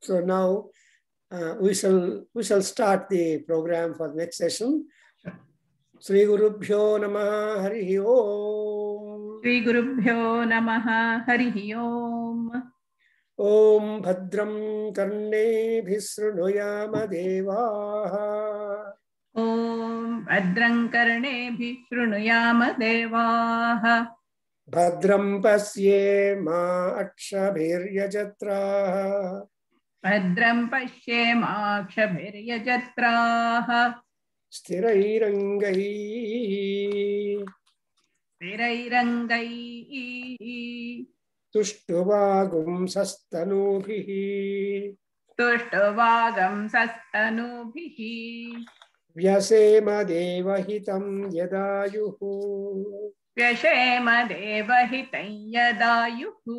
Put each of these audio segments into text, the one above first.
So now we shall start the program for next session. Sri Gurubhyo Namaha Harihi Om. Sri Gurubhyo Namaha Harihi Om. Om Bhadram Karnebhi Shrunuyama Devaha. Om Bhadram Karnebhi Shrunuyama Devaha. Bhadram Pasyema Akshabhiryajatraha. Bhadram Pashyema Akshabhiryajatraha. Sthirairangai. Sthirairangai. Tushtuvagum sastanubhihi. Tushtuvagam sastanubhihi. Vyasema devahitam yadayuhu. Vyashema devahitam yadayuhu.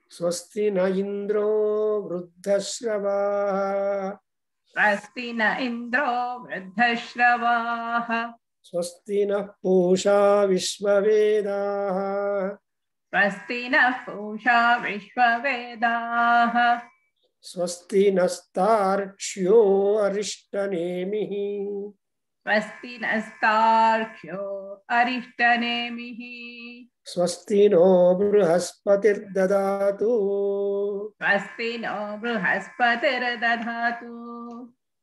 Swasti na indro vruddhashravaha. Swasti na indro vruddhashravaha. Swasti na pusha vishvavedaha. Swasti nः Pusa विश्ववेदाः. Swasti nastarcyo arishthanemihi. Swasti नस्तार्क्ष्यो अरिष्टनेमिः. Swasti no bruhaspatir dadatu. Swasti no बृहस्पतिर्दधातु.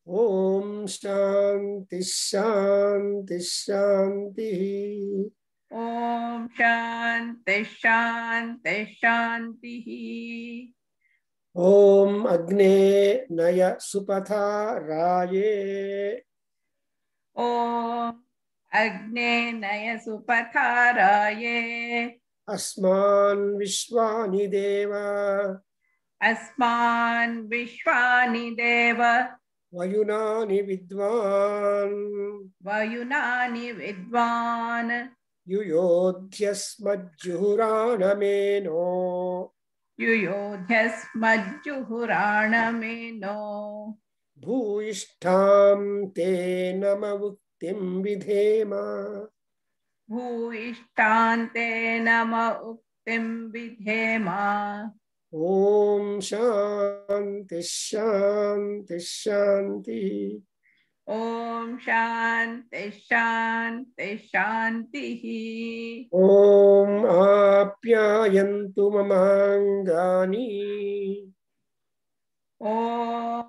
Om Shanti Shanti Shanti. Om Shanti Shanti Shantiः. Om Agne Naya Supatha Raye. Om Agne Naya Supataraye. Asman Vishwani Deva. Asman Vishwani Deva. Vayunani Vidvan. Vayunani Vidvan. Yuyodhyasmajjuhuranameno. Yuyodhyasmajjuhuranameno. Bhuishtham te namavuktim vidhema. Bhuishtante nama uktim vidhema. Om Shanti Shanti Shanti. Om Shanti Shanti Shantihi. Om Apyayantu Mamangani. Om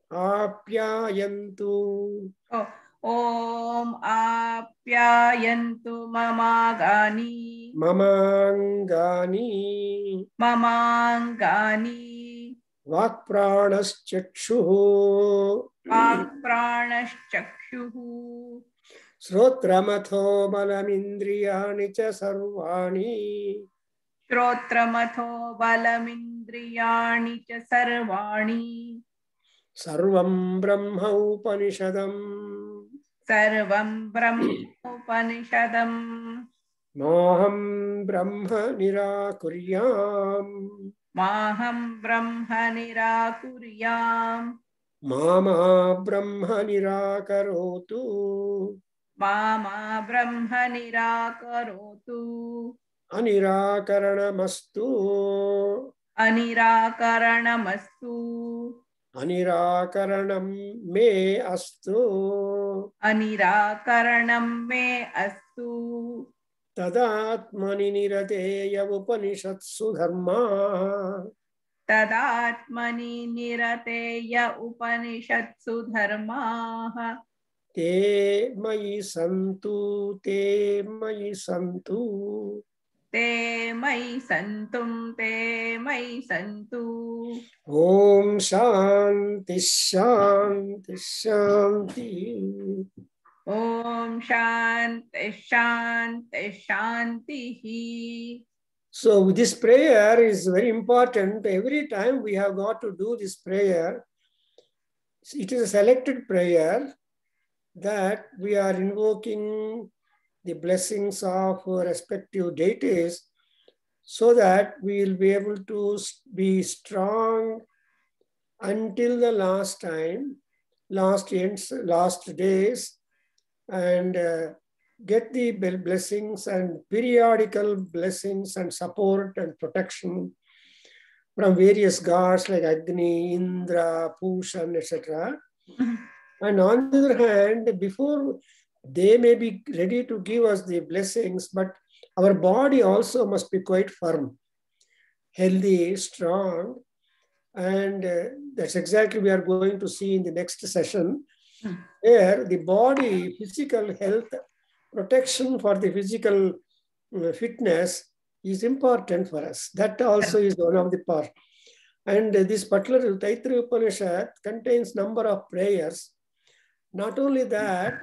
Apyayantu. Om Apyayantu Mamagani. Mamangani. Mamangani. Vakpranaschakshuhu. Vakpranaschakshuhu. Shrotramatho balamindriyani cha sarvani. Shrotramatho balamindriyani cha sarvani. Sarvam Brahma Upanishadam. Sarvam Brahma Upanishadam. Maham Brahma Nirakuryam. Maham Brahma Nirakuryam. Mama Brahma Nirakarotu. Mama Brahma Nirakarotu. Anirakaranamastu. Anirakaranamastu. Anirakaranam me astu. Anirakaranam me astu. Tadatmani nirateya upanishatsu dharma. Tadatmani nirateya upanishatsu dharmaः. Te mayi santu, te mayi santu. Te mayi santum, te mayi santu. Om Shanti Shanti Shanti. Om Shanti Shanti Shantihi. So this prayer is very important. Every time we have got to do this prayer. It is a selected prayer that we are invoking the blessings of respective deities so that we will be able to be strong until the last days, and get the blessings and periodical blessings and support and protection from various gods like Agni, Indra, Pushan, etc. And on the other hand, before they may be ready to give us the blessings, but our body also must be quite firm, healthy, strong. And that's exactly we are going to see in the next session, where the body, physical health, protection for the physical fitness is important for us. That also is one of the parts. And this particular Taittiriya Upanishad contains number of prayers. Not only that,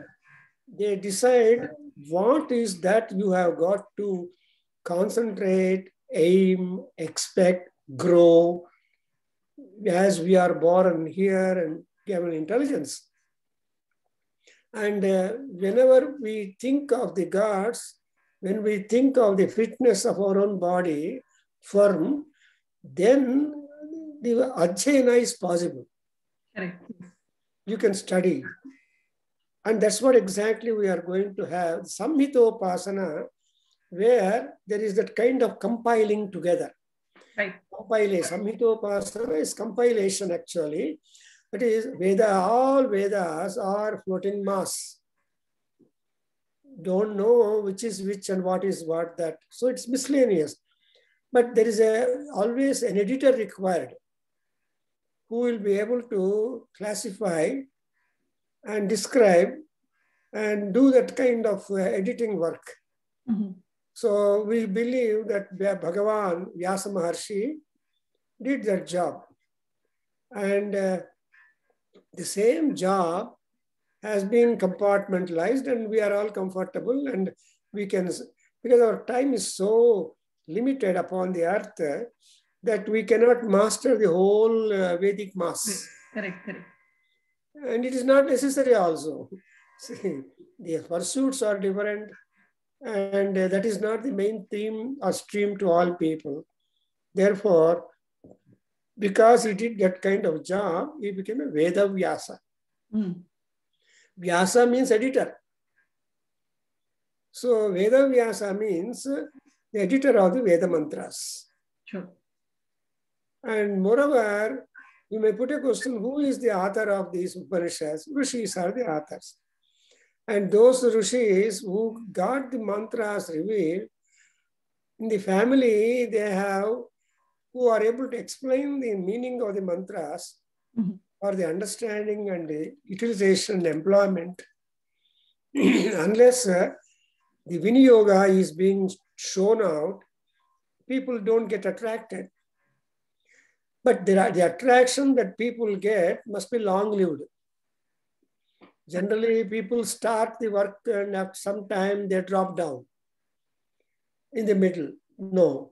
they decide what is that you have got to concentrate, aim, expect, grow, as we are born here and given intelligence. And whenever we think of the gods, when we think of the fitness of our own body, firm, then the Adhyayana is possible. Correct. You can study. And that's what exactly we are going to have. Samhitopasana, where there is that kind of compiling together. Right. Compilation. Samhitopasana is compilation actually. That is, all Vedas are floating mass. Don't know which is which and what is what that. So it's miscellaneous. But there is always an editor required who will be able to classify and describe and do that kind of editing work. So we believe that Bhagavan, Vyasa Maharshi, did that job. And the same job has been compartmentalized, and we are all comfortable, and we can, because our time is so limited upon the earth that we cannot master the whole Vedic mass. Correct. And it is not necessary also. See, the pursuits are different, and that is not the main theme or stream to all people. Therefore, because he did that kind of job, he became a Veda Vyasa. Vyasa means editor. So Veda Vyasa means the editor of the Veda mantras. Sure. And moreover, you may put a question, who is the author of these Upanishads? Rishis are the authors. And those Rishis who got the mantras revealed, in the family they have, who are able to explain the meaning of the mantras for the understanding and the utilization and employment. Unless the Viniyoga is being shown out, people don't get attracted. But the attraction that people get must be long-lived. Generally, people start the work and after some time they drop down in the middle. No.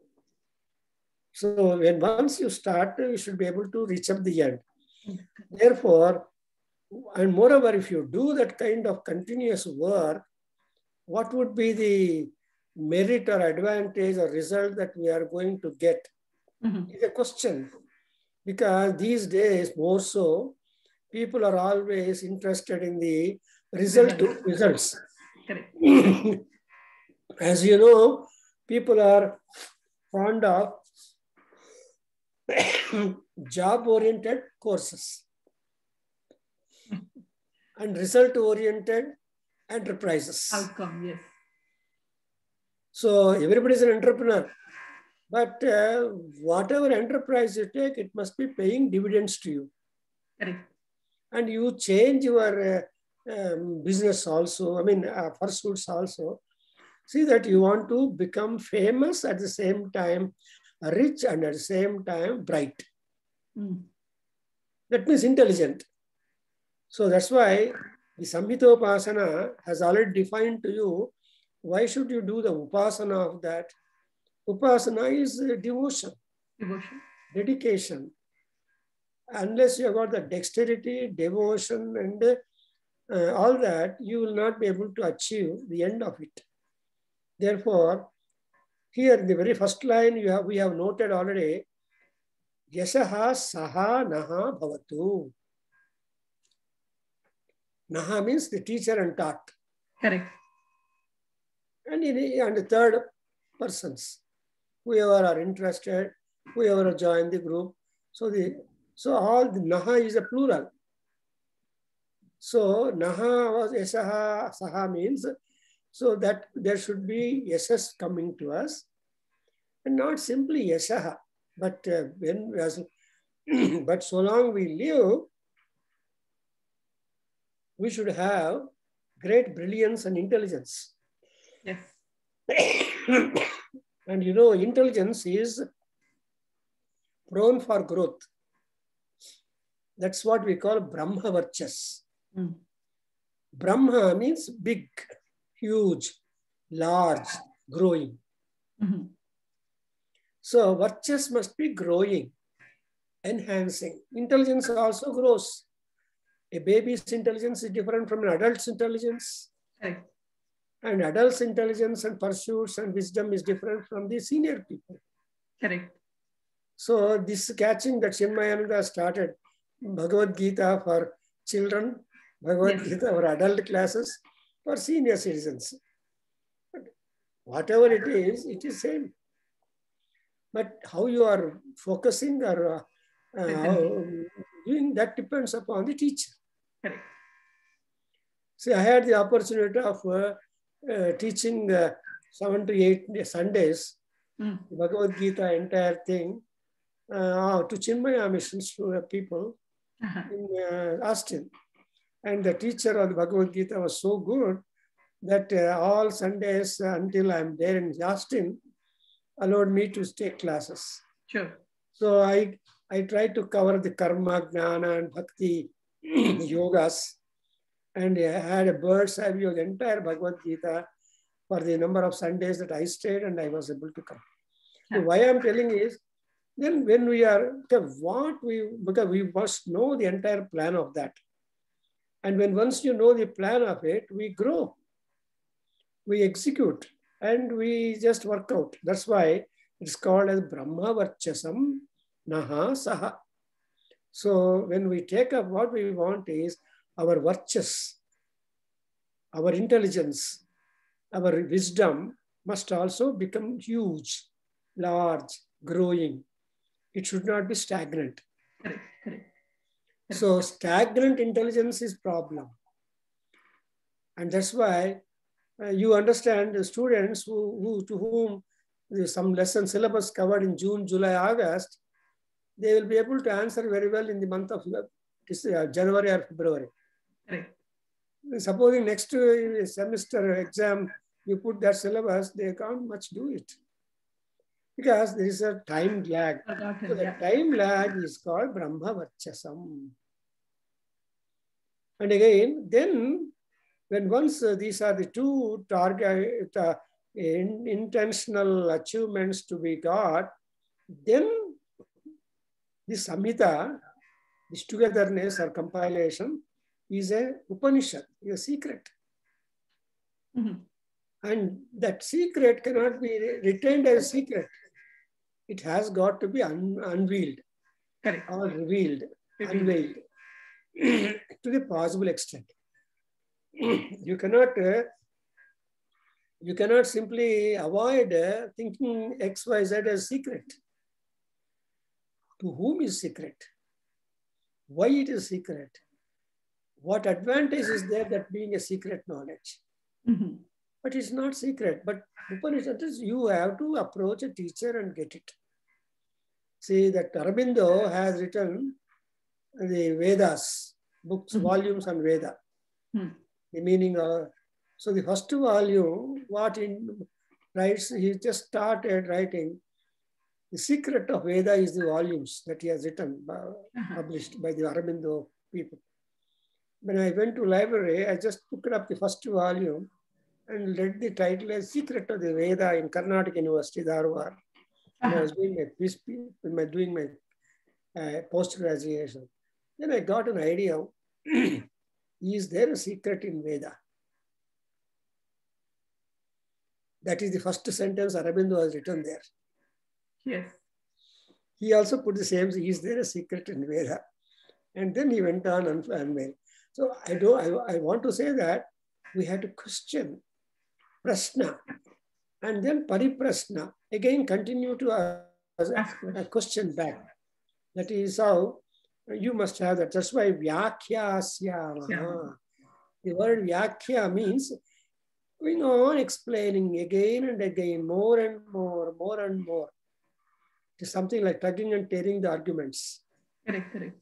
So when once you start, you should be able to reach up the end. Therefore, and moreover, if you do that kind of continuous work, what would be the merit or advantage or result that we are going to get? Is a question. Because these days, more so, people are always interested in the results. Correct. As you know, people are fond of job-oriented courses and result-oriented enterprises. Outcome, yes. So everybody is an entrepreneur. But whatever enterprise you take, it must be paying dividends to you. Correct. And you change your business also, pursuits also. See that you want to become famous at the same time, rich and at the same time bright. That means intelligent. So that's why the Samhitopasana has already defined to you, why should you do the Upasana of that? Upasana is devotion, dedication. Unless you have got the dexterity, devotion, and all that, you will not be able to achieve the end of it. Therefore, here in the very first line, we have noted already, Yasaha Saha Naha Bhavatu. Naha means the teacher and taught. Correct. and the third persons, whoever are interested, whoever join the group. So all the naha is a plural. So naha was yasaha, saha means, so that there should be yasas coming to us, and not simply yasaha, but but so long we live, we should have great brilliance and intelligence. Yes. And you know, intelligence is prone for growth. That's what we call Brahma Varchas. Mm. Brahma means big, huge, large, growing. Mm-hmm. So Varchas must be growing, enhancing. Intelligence also grows. A baby's intelligence is different from an adult's intelligence. Correct. And adult's intelligence and pursuits and wisdom is different from the senior people. Correct. So this catching that Chinmayananda started, Bhagavad Gita for children, Bhagavad Gita for adult classes, for senior citizens. But whatever it is same. But how you are focusing or doing, that depends upon the teacher. Correct. See, I had the opportunity of teaching 7 to 8 Sundays, Bhagavad Gita, entire thing, to Chinmaya missions to people in Austin. And the teacher of the Bhagavad Gita was so good that all Sundays until I'm there in Austin, allowed me to take classes. Sure. So I tried to cover the karma, jnana, and bhakti yogas, and I had a bird's eye view of the entire Bhagavad Gita for the number of Sundays that I stayed, and I was able to come. So why I'm telling is, then when we are, because we must know the entire plan of that. And when once you know the plan of it, we grow, we execute, and we just work out. That's why it's called as Brahma Varchasam Naha Saha. So when we take up, what we want is our Varchas, our intelligence, our wisdom must also become huge, large, growing. It should not be stagnant. Correct. So stagnant intelligence is problem. And that's why you understand the students to whom some lesson syllabus covered in June, July, August, they will be able to answer very well in the month of January or February. Correct. Supposing next semester exam, you put that syllabus, they can't much do it. Because there is a time lag. So the time lag is called Brahma Varchasam. And again, then when once these are the two target intentional achievements to be got, then the Samhita, this togetherness or compilation, is a Upanishad, is a secret. And that secret cannot be retained as a secret. It has got to be unveiled. Correct. Or revealed, unveiled to the possible extent. You cannot simply avoid thinking X, Y, Z as secret. To whom is secret? Why it is secret? What advantage is there that being a secret knowledge? But it's not secret. But Upanishad is you have to approach a teacher and get it. See that Aurobindo has written the Vedas, books, volumes on Veda. The meaning of, so the first volume, what he writes, he just started writing. The secret of Veda is the volumes that he has written, published by the Aurobindo people. When I went to library, I just took up the first volume and read the title as Secret of the Veda in Karnataka University, Dharwad. When I was doing my post-graduation. Then I got an idea, is there a secret in Veda? That is the first sentence Aurobindo has written there. Yes. He also put the same, is there a secret in Veda? And then he went on and unveiled. So I want to say that we have to question prashna, and then pariprashna. Again, continue to ask a question back. That is how you must have that. That's why vyakhyasya. The word vyakya means going on explaining again and again, more and more, more and more. It is something like tugging and tearing the arguments. Correct, correct.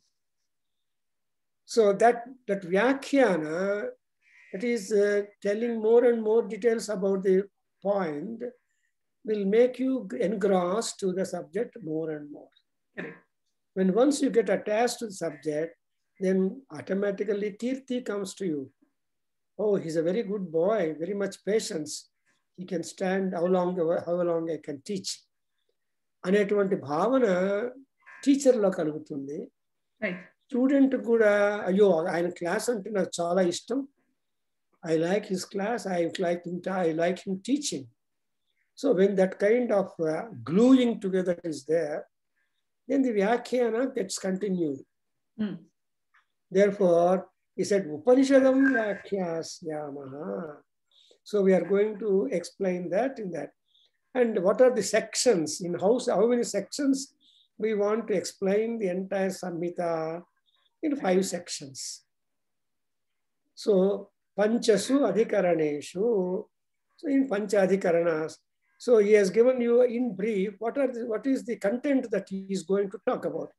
So that vyakhyana, that is telling more and more details about the point, will make you engrossed to the subject more and more. Correct. When once you get attached to the subject, then automatically kirti comes to you. Oh, he's a very good boy, very much patience. He can stand how long I can teach. అనేటువంటి భావన టీచర్లో కలుగుతుంది. Student కూడా అయ్యో ఆయన class అంటే నాకు చాలా ఇష్టం. I like his class. I like him teaching. So when that kind of gluing together is there, then the vyakhyana gets continued. Therefore, he said, Upanishadam vyakhyasyaamaha. So we are going to explain that in that. And what are the sections? In how many sections? We want to explain the entire Samhita in 5 sections. So, Panchasu Adhikaraneshu. So in Pancha Adhikaranas. So he has given you in brief what is the content that he is going to talk about.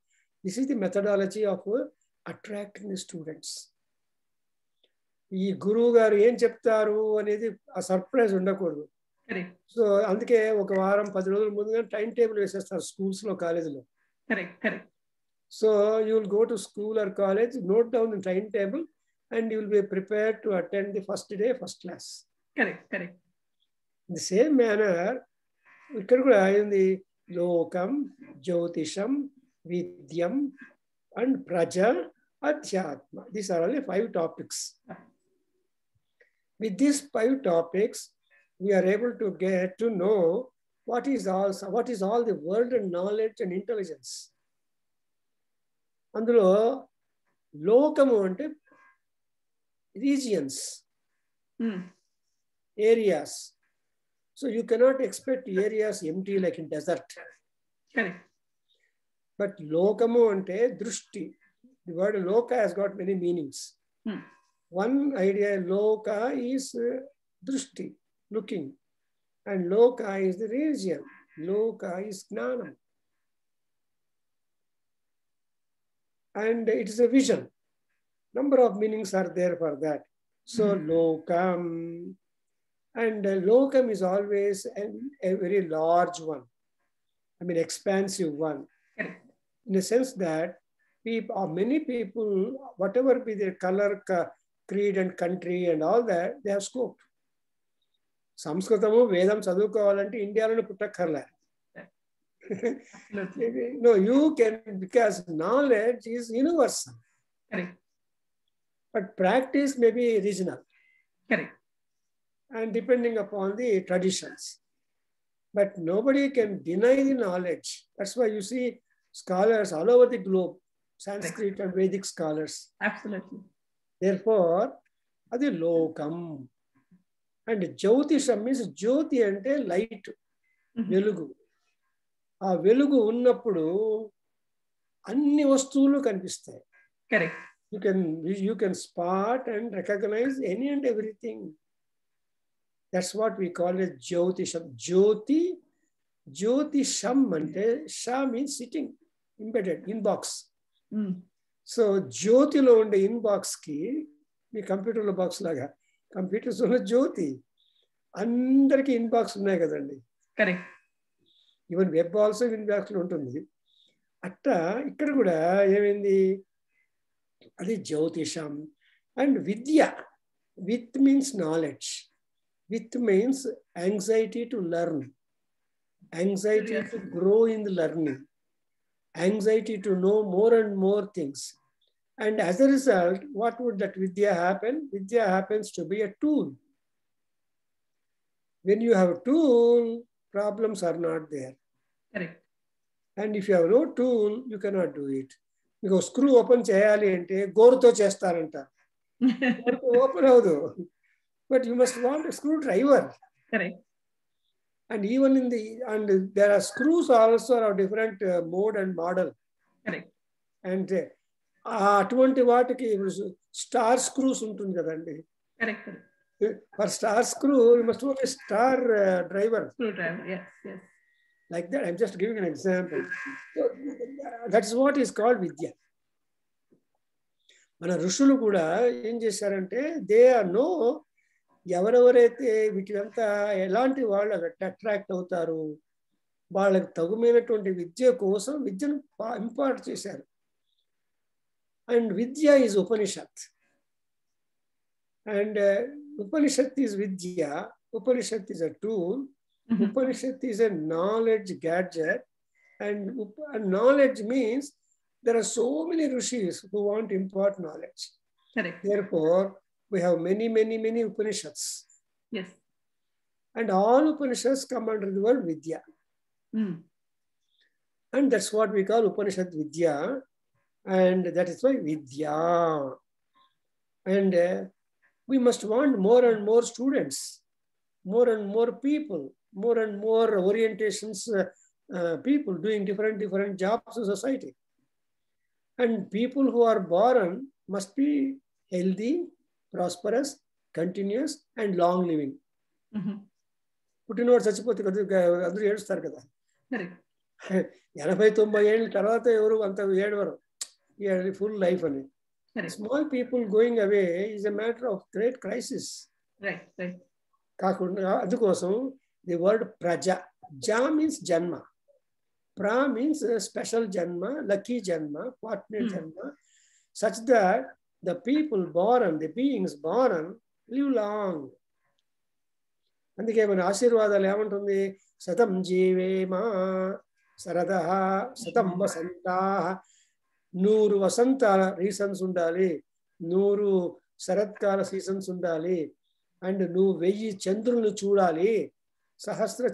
This is the methodology of attracting the students. ఈ గురువు గారు ఏం చెప్తారు అనేది ఆ surprise ఉండకూడదు. So అందుకే ఒక వారం 10 రోజుల ముందుగా టైం టేబుల్ వేసేస్తారు స్కూల్స్లో, కాలేజీలో. So you will go to school or college, note down the time table and you will be prepared to attend the first day, first class. Correct. In the same manner, ikkada kuda ayindi lokam, jyotisham, vidyam and praja, adhyatma. These are only 5 topics. With these 5 topics, we are able to get to know what is all the world and knowledge and intelligence. Andulo lokamu ante regions, areas. So you cannot expect areas empty like in desert. Correct. But lokamu ante drushti. The word loka has got many meanings. One idea, loka is drushti, looking. And loka is the region. Loka is gnanam. And it is a vision. Number of meanings are there for that. So lokam, and lokam is always a very large one. I mean, expansive one. In the sense that many people, whatever be their color, creed and country and all that, they have scope. Samskritamu, Vedam chadukovalante Indialone puttakkarla. No, you can, because knowledge is universal. Correct. But practice may be regional. Correct. And depending upon the traditions. But nobody can deny the knowledge. That's why you see scholars all over the globe, Sanskrit and Vedic scholars. Absolutely. Therefore, adi lokam. And Jyotisham means Jyoti ante light, velugu. ఆ వెలుగు ఉన్నప్పుడు అన్ని వస్తువులు కనిపిస్తాయి. Correct. You can spot and recognize any and everything. That's what we call it Jyotisham. Jyotisham ante Sha means sitting, embedded, inbox. So Jyotilo unde inbox ki మీ కంప్యూటర్లో box లాగా computers ఉన్న జ్యోతి అందరికీ ఇన్బాక్స్ ఉన్నాయి కదండి. కరెక్ట్. ఈవెన్ వెబ్ ఆల్సో ఇన్బాక్స్లో ఉంటుంది. అట్టా ఇక్కడ కూడా ఏమైంది, అది జ్యోతిషం. అండ్ విద్య, with means knowledge, with means anxiety to learn, anxiety to grow in the learning, anxiety to know more and more things. And as a result, what would that vidya happen? Vidya happens to be a tool. When you have a tool, problems are not there. Correct. And if you have no tool, you cannot do it. Because screw open cheyali ante goruto chestaranta. Open avadu. But you must want a screwdriver. Correct. And even there are screws also of different mode and model. Correct. And అటువంటి వాటికి star screws ఉంటుంది కదండి. Correct. For star screw you must own star driver. Screwdriver. Yes. Yes. Like that, I'm just giving an example. So that's what is called Vidya. మన ఋషులు కూడా ఏం చేశారంటే they are no ఎవరెవరైతే వీటిలంతా ఎలాంటి వాళ్ళు అట్రాక్ట్ అవుతారు, వాళ్ళకి తగుమైనటువంటి విద్య కోసం విద్యను ఇంపార్ట్ చేశారు. And Vidya is Upanishad. And Upanishad is Vidya. Upanishad is a tool. Upanishad is a knowledge gadget, and knowledge means there are so many rishis who want to impart knowledge. Correct. Therefore, we have many Upanishads. Yes. And all Upanishads come under the word Vidya. And that's what we call Upanishad Vidya. And that is why Vidya. And we must want more and more students, more and more people, more and more orientations, people doing different jobs in society. And people who are born must be healthy, prosperous, continuous, and long living. పుట్టినవాడు చచ్చిపోతే కదా అందరూ ఏడుస్తారు కదా. 80-90 ఏళ్ళ తర్వాత ఎవరు అంత ఏడవరు, ఫుల్ లైఫ్ అని. Small people going away is a matter of great crisis. కాకుండా అందుకోసం the word praja. Ja means janma. Pra means special janma, lucky janma, fortunate janma, such that the people born, the beings born, live long. అందుకే మన ఆశీర్వాదాలు ఏమంటుంది? శతం జీవేమా శరదః శతం వసంతాః. 100 వసంతాల seasons ఉండాలి, 100 శరత్కాల సీజన్స్ ఉండాలి, అండ్ నువ్వు 1000 చంద్రులను చూడాలి. సహస్ర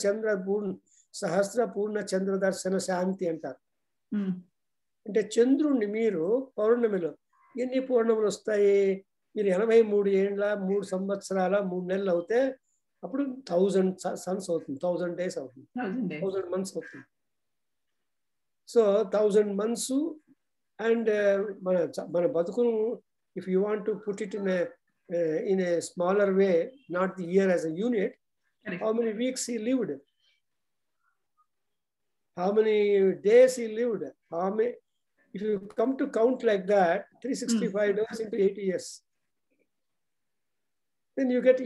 పూర్ణ చంద్ర దర్శన శాంతి అంటారు. అంటే చంద్రుణ్ణి మీరు పౌర్ణమిలో ఎన్ని పౌర్ణములు వస్తాయి? మీరు 83 ఏండ్ల 3 సంవత్సరాల 3 నెలలు అవుతే అప్పుడు 1000 సన్స్ అవుతుంది, 1000 డేస్ అవుతుంది, 1000 మంత్స్ అవుతుంది. So 1000 months. అండ్ మన బతుకును if you want to put it in a smaller way, not the year as a unit, how many weeks he lived, how many days he lived, if you come to count like that, 365 days into 80 years, then you get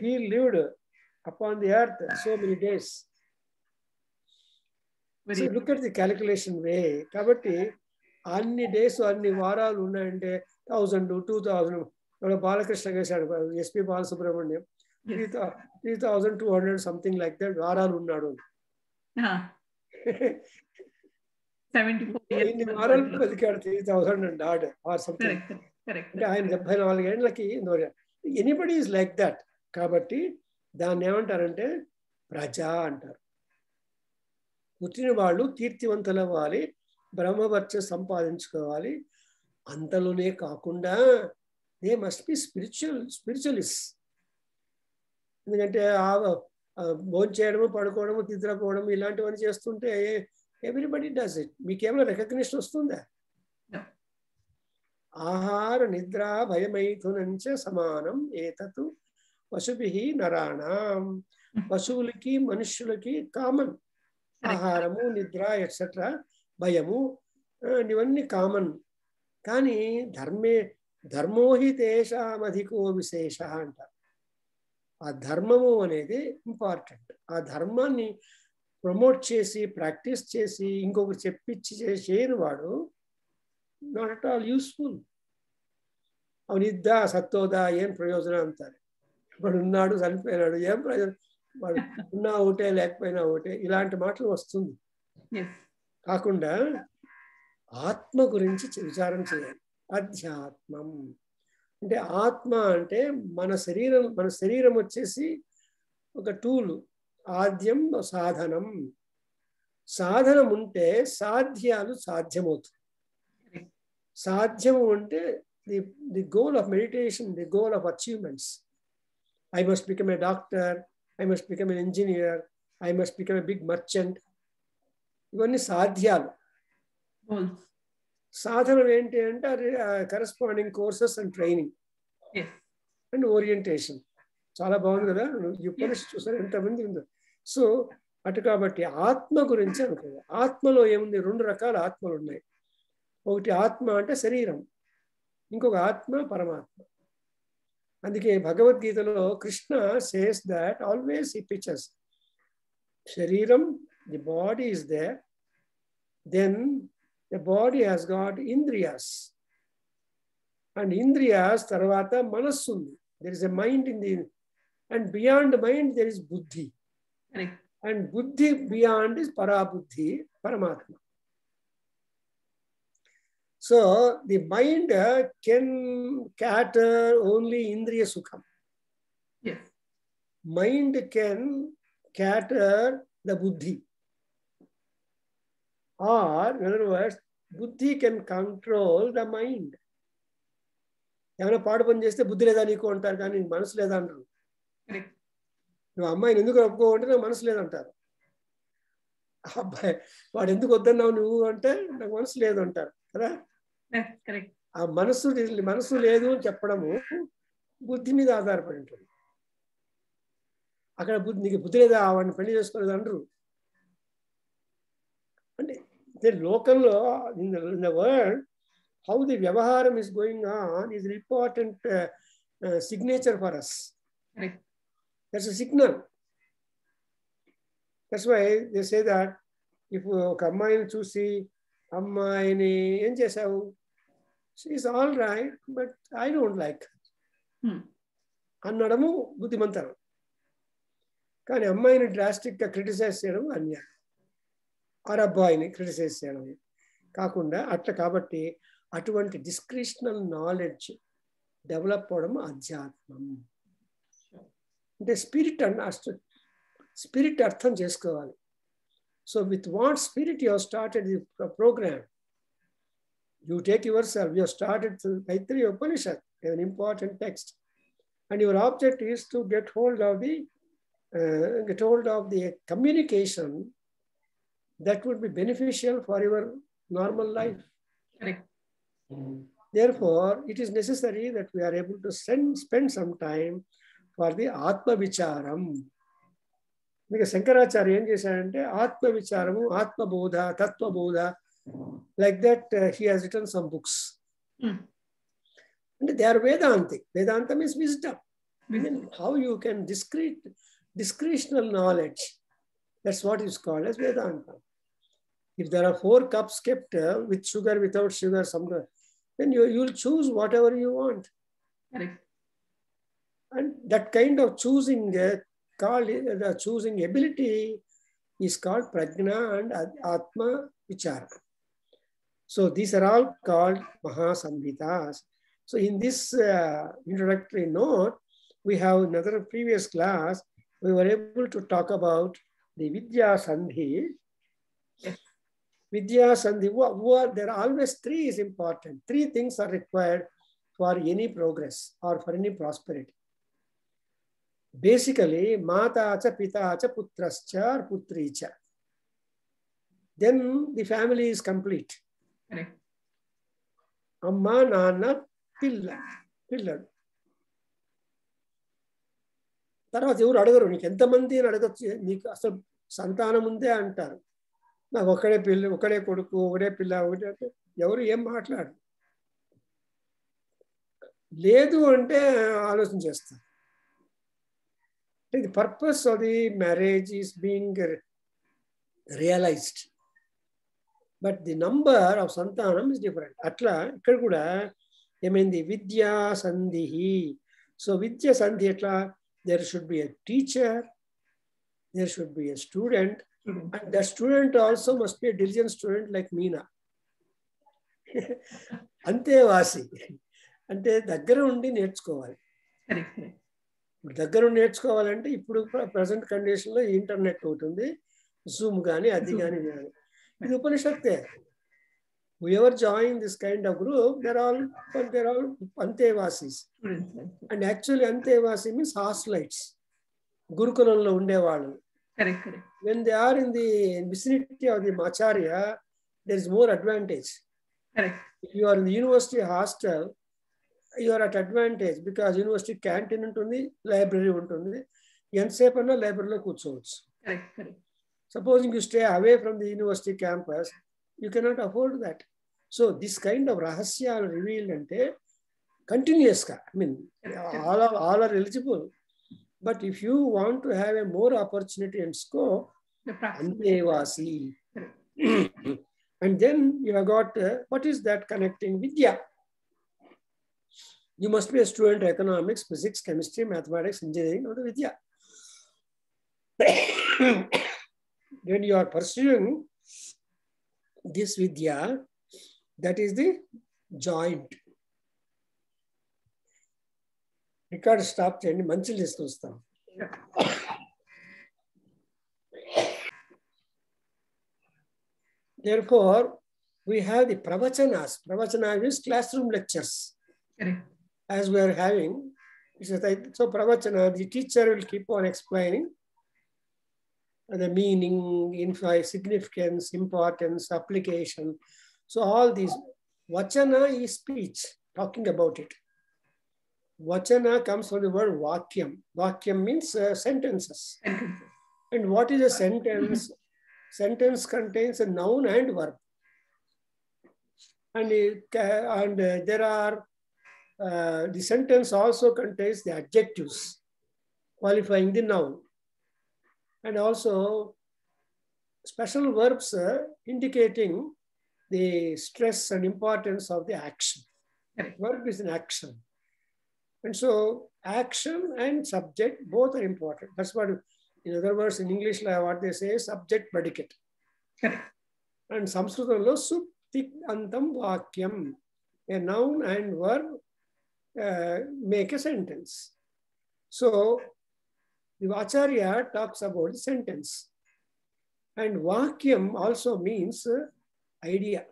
he lived upon the earth so many days. So look at the calculation way. Kabatti anni days anni vaaralu unnayante 1000 2000 Balakrishna చేశాడు, SP Balasubrahmanyam 3200 something like that వారాలు ఉన్నాడు. ఇన్ని వారాలు బతికాడు 3000 and ఆర్డ్ or something. అంటే ఆయన 74 ఏళ్ళకి anybody is like that. కాబట్టి దాన్ని ఏమంటారంటే ప్రజ అంటారు. పుట్టిన వాళ్ళు కీర్తివంతులు అవ్వాలి, బ్రహ్మవర్చ సంపాదించుకోవాలి. అంతలోనే కాకుండా they must be spiritualists. ఎందుకంటే భోజనం చేయడము, పడుకోవడము, నిద్రపోవడం ఇలాంటివన్నీ చేస్తుంటే ఎవ్రీబడి డస్ ఇట్. మీకేమైనా రికగ్నిషన్ వస్తుందా? ఆహార నిద్ర భయమైథునంచ సమానం ఏతతు పశుభిః నరాణాం. పశువులకి మనుష్యులకి కామన్. ఆహారము, నిద్ర ఎట్సెట్రా, భయము ఇవన్నీ కామన్. కానీ ధర్మోహి తేషామధికో విశేష అంటారు. ఆ ధర్మము అనేది ఇంపార్టెంట్. ఆ ధర్మాన్ని ప్రమోట్ చేసి ప్రాక్టీస్ చేసి ఇంకొకరు చెప్పించి చేయని వాడు నాట్ అట్ ఆల్ యూస్ఫుల్. అవనిద్దా సత్తోదా ఏం ప్రయోజనం అంటారు. వాడు ఉన్నాడు చనిపోయినాడు ఏం ప్రయోజనం, వాడు ఉన్నా ఒకటే లేకపోయినా ఒకటే, ఇలాంటి మాటలు వస్తుంది. కాకుండా ఆత్మ గురించి విచారం చేయాలి. అధ్యాత్మం అంటే ఆత్మ అంటే మన శరీరం వచ్చేసి ఒక టూల్. ఆద్యం సాధనం. సాధనం ఉంటే సాధ్యాలు సాధ్యమవుతుంది. సాధ్యము అంటే the goal of meditation, the goal of achievements. I must become a doctor, I must become an engineer, I must become a big merchant. ఇవన్నీ సాధ్యాలు. Goals. సాధనం ఏంటి అంటే corresponding courses and training Yes. And orientation. చాలా బాగుంది కదా, ఈ ఉపనిషత్తు చూసారు ఎంతమంది ఉందో. సో అటు కాబట్టి ఆత్మ గురించి అనుకో. ఆత్మలో ఏముంది? 2 రకాల ఆత్మలు ఉన్నాయి. ఒకటి ఆత్మ అంటే శరీరం, ఇంకొక ఆత్మ పరమాత్మ. అందుకే భగవద్గీతలో Krishna says that always he pictures శరీరం, the body is there, then the body has got ఇంద్రియాస్, అండ్ ఇంద్రియాస్ తర్వాత మనస్సు ఉంది. There is a mind in the, and beyond mind there is బుద్ధి, అండ్ బుద్ధి బియాండ్ ఇస్ పరాబుద్ధి, పరమాత్మ. So the mind can cater only indriya sukham. Yes. Mind can cater the buddhi. Or in other words, buddhi can control the mind. ఏమైనా పాడు పని చేస్తే బుద్ధి లేదా నీకు అంటారు, కానీ మనసు లేదా అంటారు. నువ్వు అమ్మాయిని ఎందుకు ఒప్పుకోవంటే నాకు మనసు లేదంటారు. అబ్బాయి వాడు ఎందుకు వద్దన్నావు నువ్వు అంటే నాకు మనసు లేదు అంటారు కదా. ఆ మనసు లేదు అని చెప్పడము బుద్ధి మీద ఆధారపడి ఉంటుంది. అక్కడ నీకు బుద్ధి లేదా వాడిని పెళ్లి చేసుకోలేదు అంటారు. అంటే లోకంలో in the world how the వ్యవహారం is going on is an important signature for us. That's a signal. That's why they say that if ఒక అమ్మాయిని చూసి అమ్మాయిని ఏం చేసావు, she is all right but I don't like అనడము బుద్ధిమంతరం. కానీ అమ్మాయిని డ్రాస్టిక్గా criticise చేయడం అన్యాయం, ఆ అబ్బాయిని క్రిటిసైజ్ చేయడం కాకుండా అట్లా. కాబట్టి అటువంటి డిస్క్రిషనల్ నాలెడ్జ్ డెవలప్ అవడం అధ్యాత్మం. అంటే స్పిరిట్ అర్థం చేసుకోవాలి. So with what spirit you have started the program, you take yourself, you have started Taittiriya Upanishad, an important text, and your object is to get hold of the communication that would be beneficial for your normal life. Correct. Therefore, it is necessary that we are able to spend some time for the Atma Vicharam. Because Shankaracharya ఏం చేశాడంటే ఆత్మ విచారము, ఆత్మబోధ, తత్వబోధ, like that he has written some books. And they are Vedantic. Vedanta means wisdom. Meaning how you can discretional knowledge. That's what is called as Vedanta. If there are 4 cups kept with sugar, without sugar, somewhere, then you'll choose whatever you want. Correct. And that kind of choosing the choosing ability is called prajna and atma vichara. So these are all called Mahasamhitas. So in this introductory note, we have another previous class, we were able to talk about the Vidya Sandhi. Vidya Sandhi, there are always 3 is important. 3 things are required for any progress or for any prosperity. Basically, Mata cha, Pita cha, Putrascha or Putricha. Then the family is complete. అమ్మ, నాన్న, పిల్లడు. తర్వాత ఎవరు అడగరు, నీకు ఎంతమంది అని అడగచ్చు, నీకు అసలు సంతానం ఉందే అంటారు. నాకు ఒకడే కొడుకు, ఒకడే పిల్ల, ఒకటే అంటే ఎవరు ఏం మాట్లాడరు. లేదు అంటే ఆలోచన చేస్తారు. The purpose of the marriage is being realized. But the number of santanam is different. Atla ikkada kuda ఏమైంది విద్యా సంధిహి. సో విద్య సంధి ఎట్లా? there should be a teacher, there should be a student, and that student also must be a diligent student like Meena. అంతేవాసి అంటే దగ్గర ఉండి నేర్చుకోవాలి. దగ్గర ఉండి నేర్చుకోవాలంటే ఇప్పుడు ప్రజెంట్ కండిషన్లో ఇంటర్నెట్ ఒకటి ఉంది, జూమ్ కానీ అది కానీ ఇది ఉపనిషత్తే. Whoever join this kind of group, they're all Antevasis. And actually Antevasi means houselites. గురుకులంలో ఉండేవాళ్ళు. Correct, correct. When they are in the vicinity of the Acharya, there is more advantage. Correct. If you are in the university hostel, you are at advantage because university canteen ఉంటుంది, library ఉంటుంది. ఎంతసేపు అన్నా లైబ్రరీలో కూర్చోవచ్చు. Correct, correct. Supposing you stay away from the university campus, you cannot afford that. So this kind of rahasya revealed ante continuous ka. I mean, all are eligible. But if you want to have a more opportunity and scope, Antevasi. And then you have got, what is that connecting Vidya? You must be a student of economics, physics, chemistry, mathematics, engineering, or the Vidya. When you are pursuing this Vidya, that is the joint. Record stop చేయండి, మంచి list వస్తాం. Therefore, we have the pravachanas. Pravachana is classroom lectures. Correct. As we are having. So pravachana, the teacher will keep on explaining the meaning, significance, importance, application. So all these, vachana is speech, talking about it. Vachana comes from the word vakyam. Vakyam means sentences. And what is a sentence? Sentence contains a noun and verb. And there are, the sentence also contains the adjectives qualifying the noun. And also special verbs indicating the stress and importance of the action. Verb is an action. And so action and subject both are important. That's what, in other words, in English, what they say is subject predicate. And Sanskritamlo suptik antam vakyam. A noun and verb make a sentence. So the Acharya talks about the sentence. And vakyam also means idea.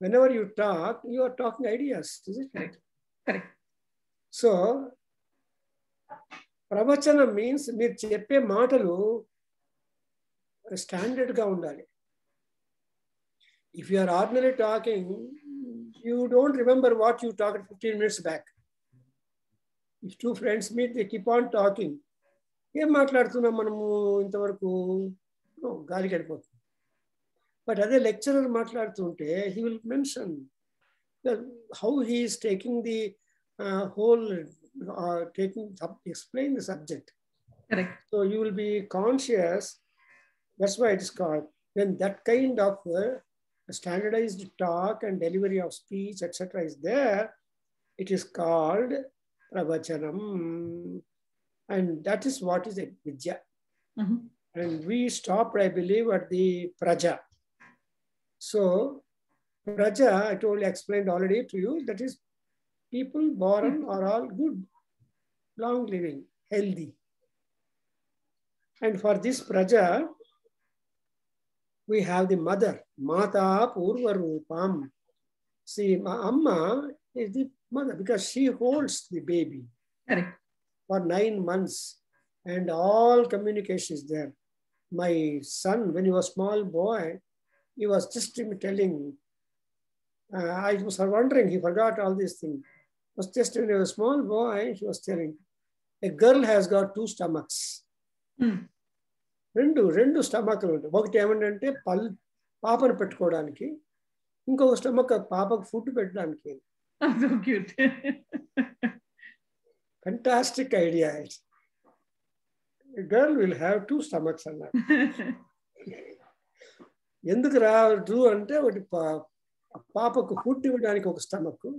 Whenever you talk, you are talking ideas, is it? Correct. Correct. So, pravachana means మీరు చెప్పే మాటలు స్టాండర్డ్గా ఉండాలి. If you are ordinarily talking, you don't remember what you talked 15 minutes back. If two friends meet, they keep on talking. ఏం మాట్లాడుతున్నాం మనము ఇంతవరకు గాలి గడిపోతుంది. బట్ అదే లెక్చరర్ మాట్లాడుతుంటే he will mention how he is taking the whole, explain the subject. Correct. So you will be conscious. That's why it is called, when that kind of standardized talk and delivery of speech, etc. is there, it is called pravachanam. And that is what is a vidya. And we stopped, I believe, at the praja. So praja, I explained already to you, that is people born are all good, long living, healthy. And for this praja, we have the mother, Mata Purva Rupam. See, Amma is the mother because she holds the baby. Correct. For 9 months, and all communication is there. My son, when he was a small boy, he was just telling, I was wondering, he forgot all these things. Was just when he was a small boy, he was telling, a girl has got 2 stomachs. రెండు స్టమక్లు ఉంటాయి. ఒకటి ఏమంటే పాపను పెట్టుకోవడానికి, ఇంకొక stomach పాపకు food పెట్టడానికి. So cute. Fantastic idea. A girl will have 2 stomachs అన్నారు. ఎందుకు రాదు అంటే ఒకటి పాపకు ఫుడ్ ఇవ్వడానికి ఒక స్టమక్,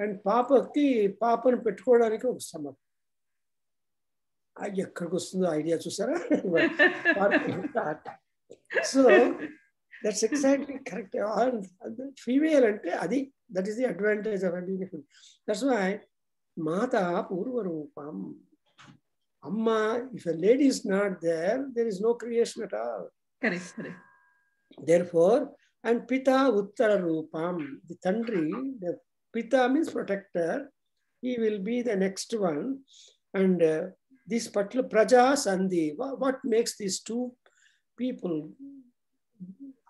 అండ్ పాపను పెట్టుకోవడానికి ఒక స్టమక్. ఎక్కడికి వస్తుందో ఐడియా చూసారా? So that's exactly correct. Female అంటే అది, that is the advantage of beautiful. That's why మాతా పూర్వరూపం. Amma, if a lady is not there, there is no creation at all. Correct, correct. Therefore, and Pita Uttara Rupam, the Tandri, the Pita means protector, he will be the next one. And this particular Praja Sandhi, what makes these two people,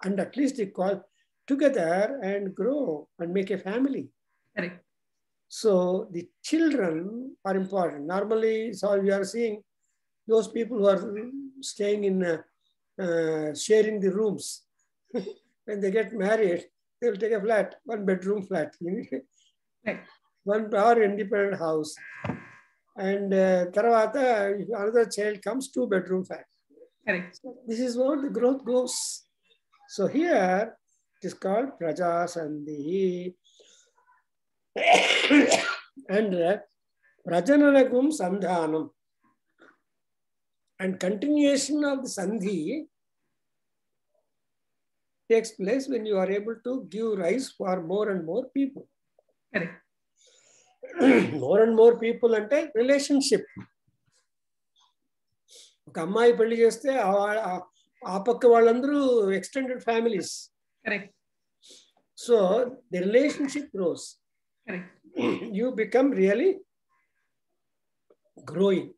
and at least they call together and grow and make a family. Correct. So the children are important. Normally, so we are seeing those people who are staying in, sharing the rooms. When they get married, they will take a flat, 1 bedroom flat, Right. 1 hour independent house. And Taravata, if another child comes, 2 bedroom flat. Correct. So this is where the growth goes. So here it is called Praja Sandhi. And Prajananagum Sandhanam. And continuation of the Sandhi takes place when you are able to give rise for more and more people. Correct. More and more people ante relationship. ఒక అమ్మాయి పెళ్లి చేస్తే ఆ పక్క వాళ్ళందరూ extended families. Correct. So the relationship grows. Correct. You become really growing.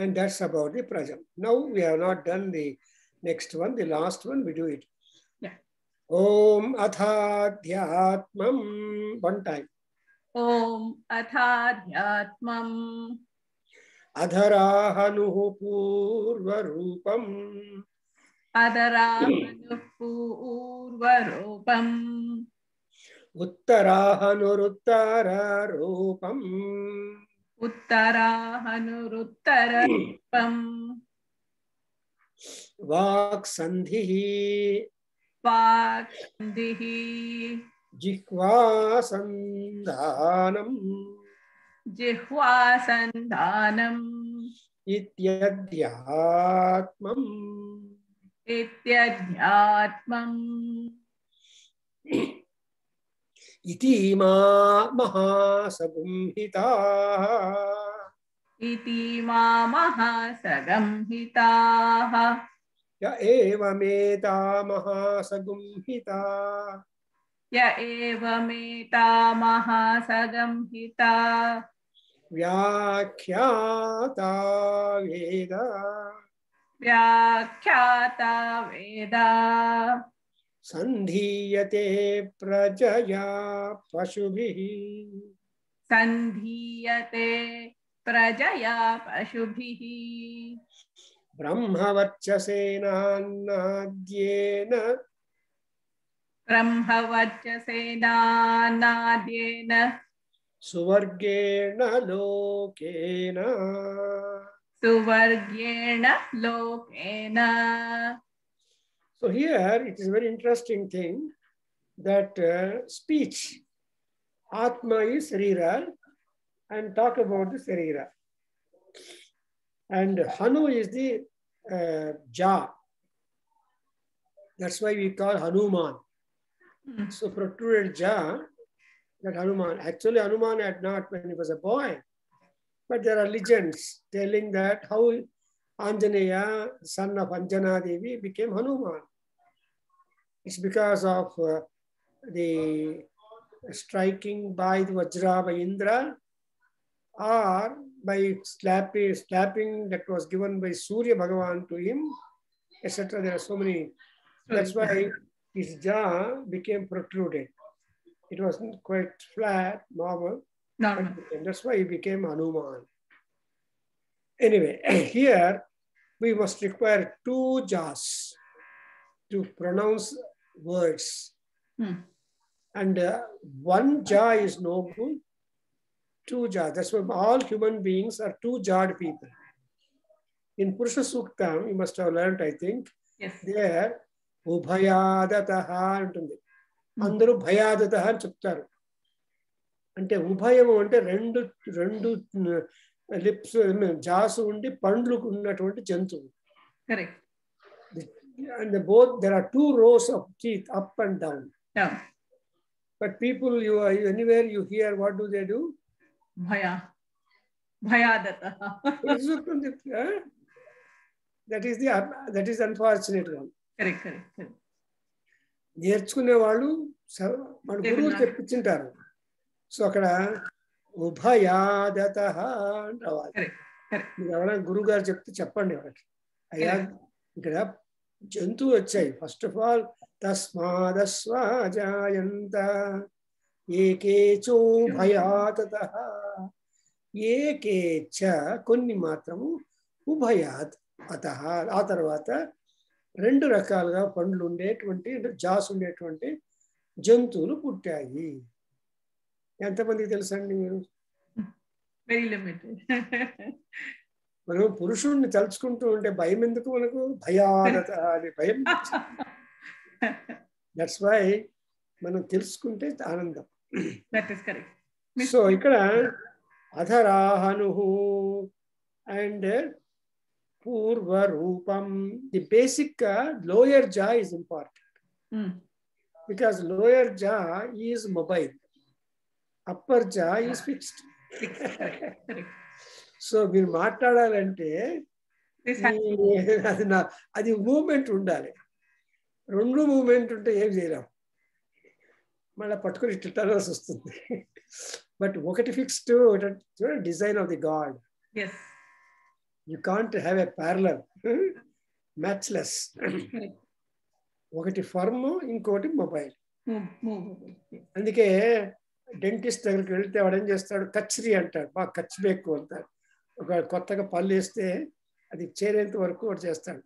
And that's about the Praja. Now we have not done the next one, the last one, we do it. Yeah. Om Athadhyatmam. One time. Om Athadhyatmam. Adharahanuhu purvarupam. Adharahanuhu purvarupam. Uttarahanuruttararupam. Uttarahanuruttararupam. Vaksandhihi. Vaksandhihi. Jihvasandhanam. Jihvasandhanam. Ityadhyatmam. Ityadhyatmam. Itima mahasagamhitaha. Itima mahasagamhitaha. Ya evameta mahasagamhitaha. Ya evameta mahasagamhita. Vyakhyata veda. Vyakhyata veda. Sandhiyate prajaya pashubhihi. Sandhiyate prajaya pashubhihi. Brahmavarchasena nadyena. Brahmavarchasena nadyena. Suvargena lokena. Suvargyena lokena. So here it is a very interesting thing that speech, Atma is Sarira, and talk about the Sarira. And Hanu is the jaw. That's why we call Hanuman. So protruded jaw, that Hanuman. Actually, Hanuman had not when he was a boy. But there are legends telling that how Anjaneya, son of Anjana Devi, became Hanuman. It's because of the striking by the Vajra by Indra, or by slapping that was given by Surya Bhagavan to him, etc. There are so many. That's why his jaw became protruded. It wasn't quite flat, normal. Normal. That's why he became Hanuman. Anyway, here we must require 2 jaws to pronounce words. And 1 jaw is no good, 2 jaws. That's why all human beings are 2-jawed people. In Purusha Suktam, you must have learned, I think, yes. There, Ubhayadataha antundi. Andaru Bhayadataha అని చెప్తారు. అంటే ఉభయము అంటే రెండు lips Jos ఉండి పండ్లు ఉన్నటువంటి జంతువు. Correct. And there are 2 rows of teeth, up and down. Down. But people, anywhere you hear, what do they do? Bhayadataha. That is unfortunate one. Correct. నేర్చుకునే వాళ్ళు మన గురువు చెప్పించుంటారు. సో అక్కడ ఉభయాదతః అని రావాలి. మీరు ఎవరైనా గురువు గారు చెప్తే చెప్పండి వాళ్ళకి. అయ్యా ఇక్కడ జంతువులు వచ్చాయి. ఫస్ట్ ఆఫ్ ఆల్ తస్మాదస్వాజాయంత ఏకేచో భయాతతః ఏకేచ కొన్ని మాత్రము ఉభయాత్ అతః ఆ తర్వాత రెండు రకాలుగా పండ్లు ఉండేటువంటి జాస్ ఉండేటువంటి జంతువులు పుట్టాయి. ఎంతమందికి తెలుసండి మీరు? Very limited. మనం పురుషుడిని తలుచుకుంటూ ఉంటే భయం ఎందుకు మనకు? భయాదత అనే భయం. దట్స్ వై మనం తెలుసుకుంటే ఆనందం. సో ఇక్కడ అధరాహను అండ్ పూర్వరూపం. ది బేసిక్ లోయర్ జా ఈజ్ ఇంపార్టెంట్ బికాస్ లోయర్ జా is mobile, upper jaw is fixed. So మీరు మాట్లాడాలంటే అది మూమెంట్ ఉండాలి. రెండు మూమెంట్ ఉంటే ఏం చేయలేం, మళ్ళీ పట్టుకుని టర్నర్స్ వస్తుంది. బట్ ఒకటి ఫిక్స్డ్, ఒకటి design of the God. You can't have a parallel, matchless. ఒకటి ఫర్మ్, ఇంకోటి మొబైల్. అందుకే డెంటిస్ట్ దగ్గరికి వెళ్తే వాడు ఏం చేస్తాడు? కచ్చరీ అంటాడు, బాగా ఖర్చు ఎక్కువ అంటాడు. ఒక కొత్తగా పళ్ళు వేస్తే అది చేరేంత వరకు వాడు చేస్తాడు.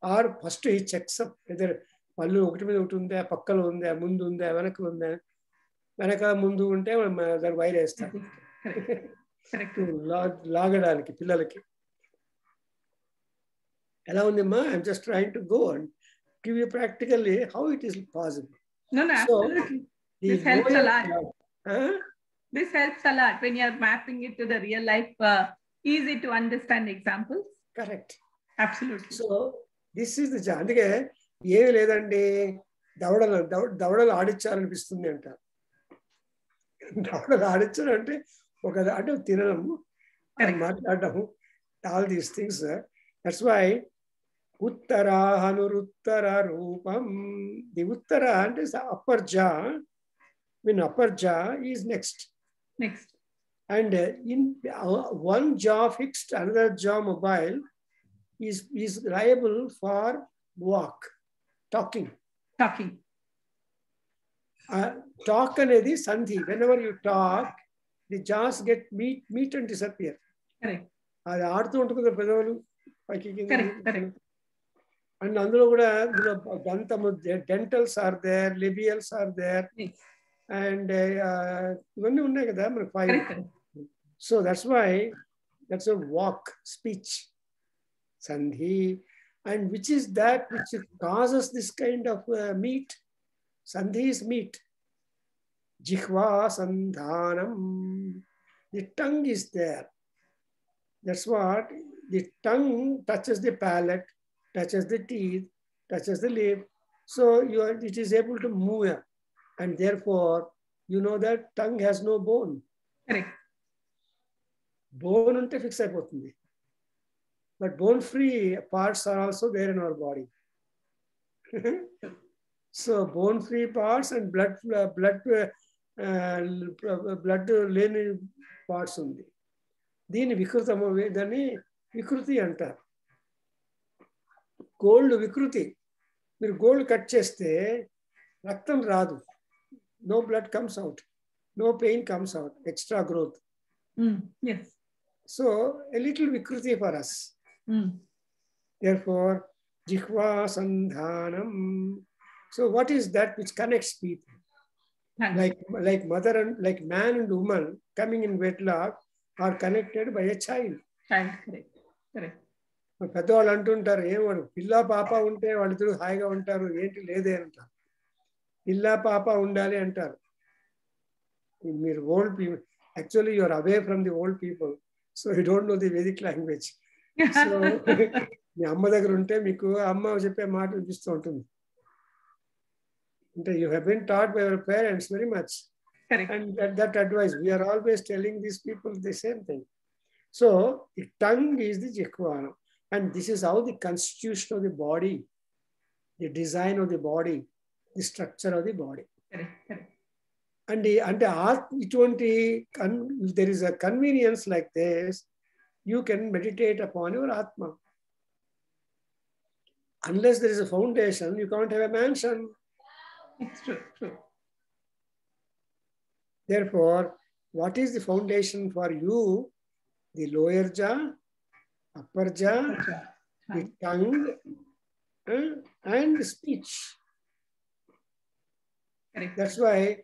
ఆర్ ఫస్ట్ ఈ చెక్స్ ఎదర్ పళ్ళు ఒకటి మీద ఒకటి ఉందా, పక్కలో ఉందా, ముందు ఉందా, వెనక ఉందా, వెనక ముందు ఉంటే దాని వైర్ వేస్తాడు లాగడానికి పిల్లలకి. ఎలా ఉందమ్మా? I'm just trying to go and give you practically how it is possible. So this helps a lot. This helps a lot when you are mapping it to the real life, easy to understand examples. Correct. Absolutely. So this is the అందుకే ఏమి లేదండి, దవడలు ఆడించాలనిపిస్తుంది అంటారు. దవడలు ఆడించడం అంటే అంటే తినడము, మాట్లాడటము, all these things. That's why ఉత్తరాహనురుత్తర రూపం. ది ఉత్తర అంటే upper jaw, mean upper jaw is next. And in one jaw fixed, another jaw mobile is liable for talking. Talk anedi sandhi. Whenever you talk, the jaws get meet and disappear. Correct. అది ఆడుతూ ఉంటుంది కదా పెదవులు పైకి. And అందులో కూడా దంతము, dentals are there, labials are there, and ఇవన్నీ ఉన్నాయి కదా మనకు 5. So that's why that's a walk, speech, sandhi. And which is that which causes this kind of meat? Sandhi is meat. Jihva sandhanam. The tongue is there. That's what the tongue touches the palate, touches the teeth, touches the lip. So it is able to move. And therefore, you know that tongue has no bone. Correct. Bone unte fix అయిపోతుంది. But bone free parts are also there in our body. So bone free parts and blood లేని parts ఉంది. దీని దాన్ని వికృతి అంటారు. Gold వికృతి. మీరు gold cut చేస్తే రక్తం రాదు. No blood comes out. No pain comes out. Extra growth. Yes. So a little vikruti for us. Therefore, jihva sandhanam. So what is that which connects people? Like mother and like man and woman coming in wedlock are connected by a child. Correct. పెద్దవాళ్ళు అంటుంటారు, ఏమడు పిల్ల పాప ఉంటే వాళ్ళిద్దరు హాయిగా ఉంటారు, ఏంటి లేదే అంటారు. పిల్ల పాప ఉండాలి అంటారు. మీరు old people, actually you are away from the old people, so you don't know the Vedic language. So మీ అమ్మ దగ్గర ఉంటే మీకు అమ్మ చెప్పే మాట వినిపిస్తూ ఉంటుంది. అంటే you have been taught by your parents very much. Correct. And that advice, we are always telling these people the same thing. So the tongue is the jihvana, and this is how the constitution of the body, the design of the body, the structure of the body. Correct. And ఇటువంటి, if there is a convenience like this, you can meditate upon your Atma. Unless there is a foundation, you can't have a mansion. It's true, true. Therefore, what is the foundation for you? The lower jaw, upper jaw, the tongue, and speech. Correct. That's why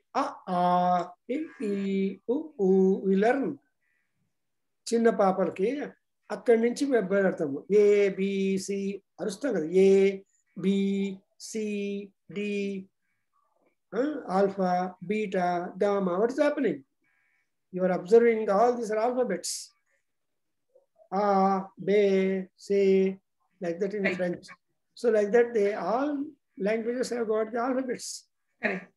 we learn. చిన్న పాపలకి అక్కడి నుంచి మేము బయలుతాము. ABC అరుస్తాం కదా, ABCD, alpha, beta, gamma. What is happening? You are observing all these are alphabets. A, B, C, like that in French. So like that, all languages have got the alphabets. Correct.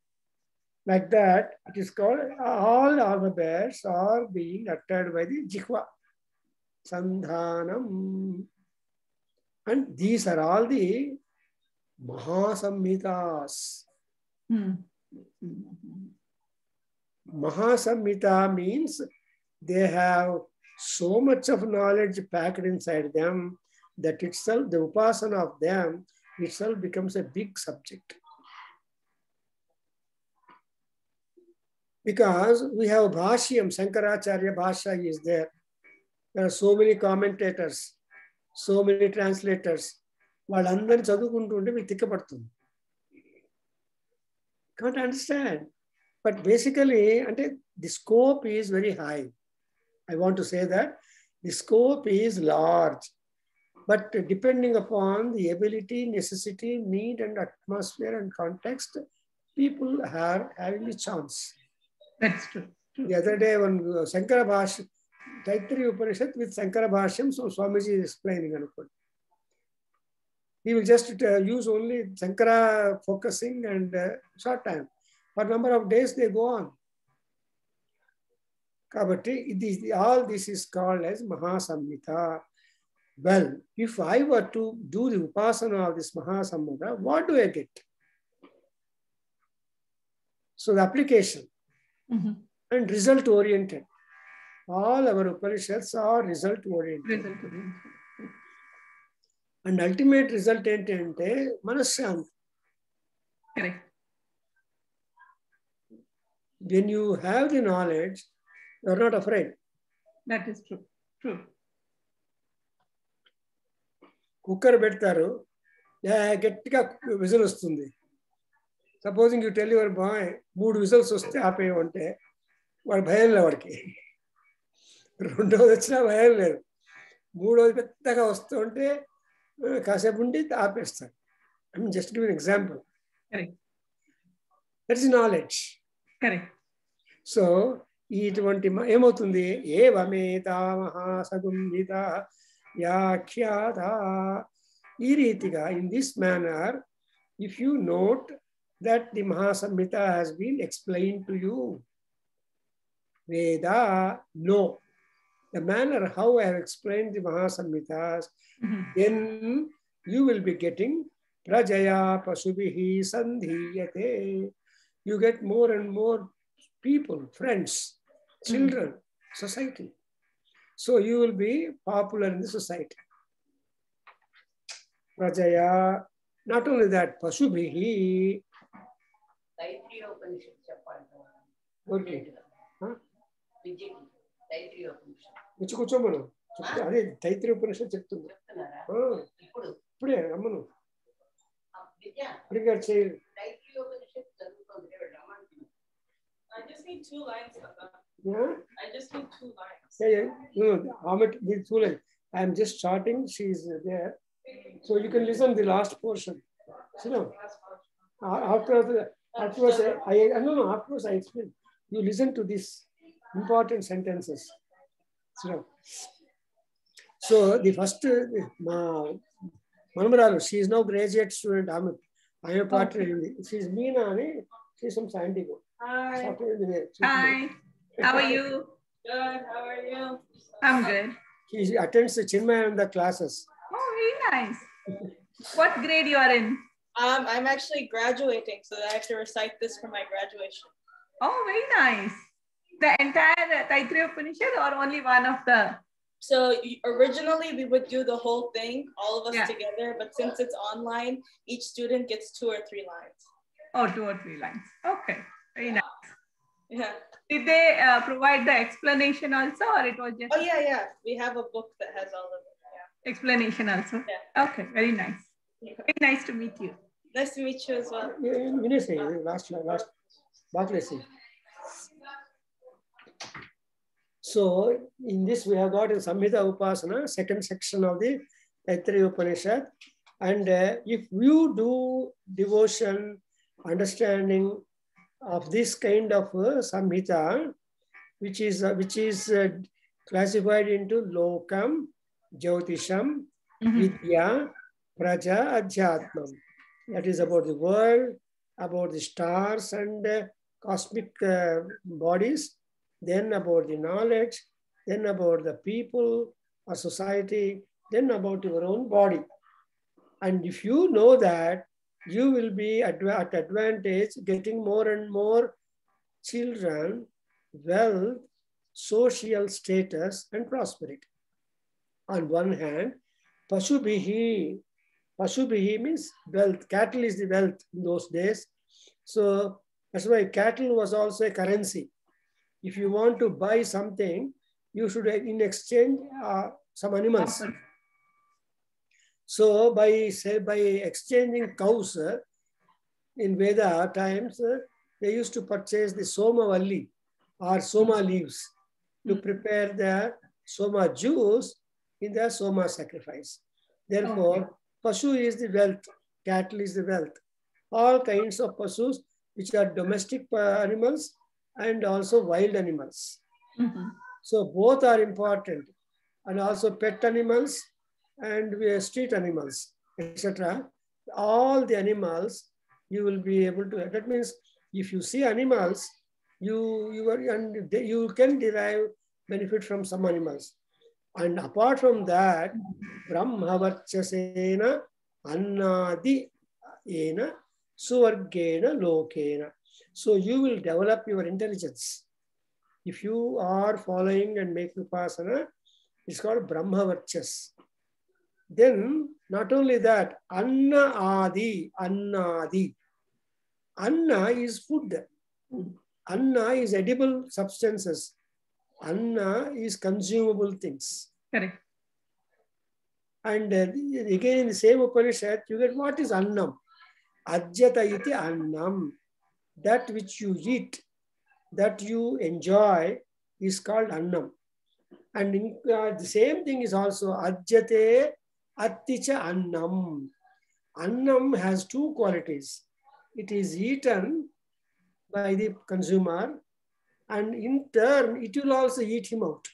Like that, it is called, all alphabets are being uttered by the Jihva. Sandhanam. And these are all the Mahasamhitas. Mahasamhita means they have so much of knowledge packed inside them that itself, the upasana of them itself becomes a big subject. Because we have Bhashyam, Shankaracharya Bhashya is there. There are so many commentators, so many translators. వాళ్ళందరినీ చదువుకుంటుంటే మీకు తిక్కపడుతుంది. Can't understand. But basically, the scope is very high. I want to say that the scope is large. But depending upon the ability, necessity, need, and atmosphere and context, people are having a chance. That's true. The other day, when Shankara Bhashyam, Taittiriya Upanishad with Shankara Bhashyam, so Swamiji is explaining. He will just use only Shankara focusing and short time. For a number of days, they go on. Kabatti, all this is called as Mahasamhita. Well, if I were to do the upasana of this Mahasamhita, what do I get? So the application. And result oriented. All our Upanishads are result oriented. And ultimate result ఏంటంటే మనశ్శాంతి. Correct. When you have the knowledge, you are not afraid. That is true. True. Cooker పెడతారు, గట్టిగా whistle వస్తుంది. Supposing you tell your boy 3 whistles వస్తే ఆపేయమంటే వాడు భయం లేదు, వాడికి 2వది వచ్చినా భయం లేదు, 3వది పెద్దగా వస్తుంటే కాసేపు ఉండి ఆపేస్తాడు. I mean just give an example. That is knowledge. So ఇటువంటి ఏమవుతుంది, ఏవమేతా మహాసగుంభిత వ్యాఖ్యాత, ఈ రీతిగా in this manner if you note that the Mahasamhita has been explained to you. Veda, no. The manner how I have explained the Mahasamhitas, then you will be getting Prajaya Pasubhihi Sandhiyate. You get more and more people, friends, children, society. So you will be popular in the society. Prajaya, not only that, Pasubhihi. Taittiriya Upanishad చెప్పాలి. Okay, విద్యకి Taittiriya Upanishad వచ్చి కూర్చోమను. అదే Taittiriya Upanishad చెప్తుంది. ఇప్పుడే అమ్మను ఇప్పుడే చేయాలి. Taittiriya Upanishad చదువుతుంది. I just need 2 lines. I just need 2 lines. No, Amit needs 2 lines. I am just starting. She is there, so you can listen the last portion. So no, afterwards I explain. You listen to these important sentences. So the first Manamaralu, she is now graduate student. Amit, I am a partner. She is Meena. She is from San Diego. Hi. Hi. How are you? Good. How are you? I'm good. She attends the Chinmayananda classes. Oh, very nice. What grade you are in? I'm actually graduating, so I have to recite this for my graduation. Oh, very nice. The entire Taittiriya Upanishad or only one of the So originally we would do the whole thing, all of us Yeah. together, but since it's online, each student gets 2 or 3 lines. Oh, 2 or 3 lines. Okay, very nice. Yeah. Did they provide the explanation also, or it was just? Oh yeah. We have a book that has all of it. Yeah. Explanation also. Yeah. Okay, very nice. Yeah. Very nice to meet you. Nice to meet you as well. Last Bhaklesi. So in this we have got in Samhita Upasana, second section of the Taittiriya Upanishad. And if you do devotion, understanding of this kind of Samhita, which is classified into Lokam, Jyotisham, Vidya, Praja, Adhyatmam. That is about the world, about the stars and cosmic bodies, then about the knowledge, then about the people or society, then about your own body. And if you know that, you will be at advantage getting more and more children, wealth, social status, and prosperity. On one hand, Pashubihi means wealth. Cattle is the wealth in those days. So that's why cattle was also a currency. If you want to buy something, you should in exchange some animals. So by exchanging cows in Veda times, they used to purchase the Somavalli or Soma leaves to prepare the Soma juice in the Soma sacrifice. Therefore, Pashu is the wealth, cattle is the wealth. All kinds of Pasus, which are domestic animals and also wild animals. So both are important, and also pet animals and street animals, etc. All the animals you will be able to. That means if you see animals, you can derive benefit from some animals. And apart from that, Brahmavarchasena Annadi Ena Suvargena Lokena. So you will develop your intelligence. If you are following and make Vipassana, it's called Brahmavarchas. Then, not only that, Anna Adi. Anna is food. Anna is edible substances. Anna is consumable things. Correct. And again in the same Upanishad, you get what is Annam? Ajjata iti Annam. That which you eat, that you enjoy is called Annam. And the same thing is also Ajjate Atticha Annam. Annam has two qualities. It is eaten by the consumer, and in turn, it will also eat him out.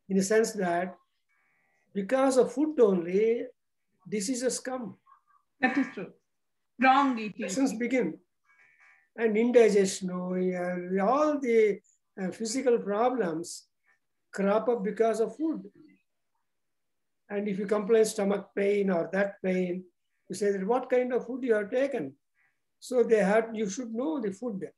In the sense that because of food only, diseases come. That is true. Wrong eating. Infections begin. And indigestion, all the physical problems crop up because of food. And if you complain stomach pain or that pain, you say that what kind of food you have taken. So you should know the food,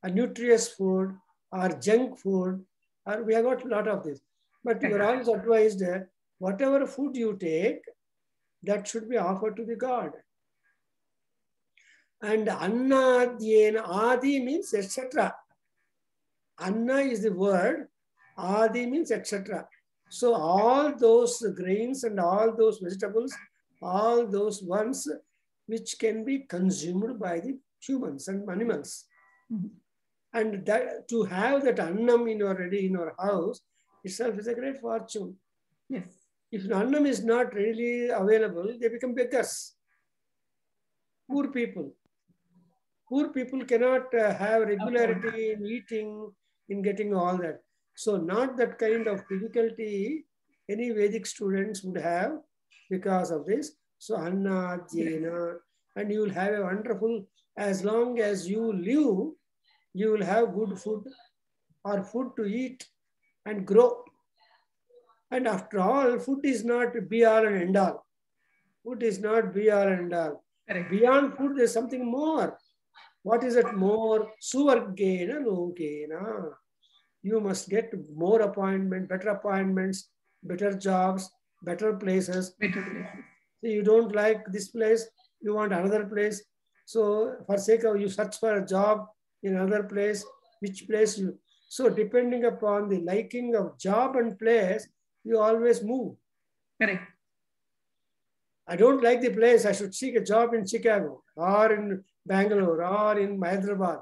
a nutritious food or junk food, or we have got a lot of this. But you are always advised that whatever food you take, that should be offered to the God. And Anna Dhyena, Adi means etc. Anna is the word, Adi means etc. So all those grains and all those vegetables, all those ones which can be consumed by the humans and animals. And that, to have that Annam ready in your house itself is a great fortune. Yes. If Annam is not readily available, they become beggars. Poor people. Poor people cannot have regularity in eating, in getting all that. So not that kind of difficulty any Vedic students would have because of this. So Anna, Jena, and you will have a wonderful, as long as you live, you will have good food or food to eat and grow. And after all, food is not be all and end all. Food is not be all and all. Correct. Beyond food, there's something more. What is it more? Suvargena Lokena. you must get more better appointments, better jobs, better places. Better places. So you don't like this place, you want another place. So for sake of you search for a job in another place, which place you. So depending upon the liking of job and place, you always move. Correct. I don't like the place, I should seek a job in Chicago or in Bangalore or in Hyderabad.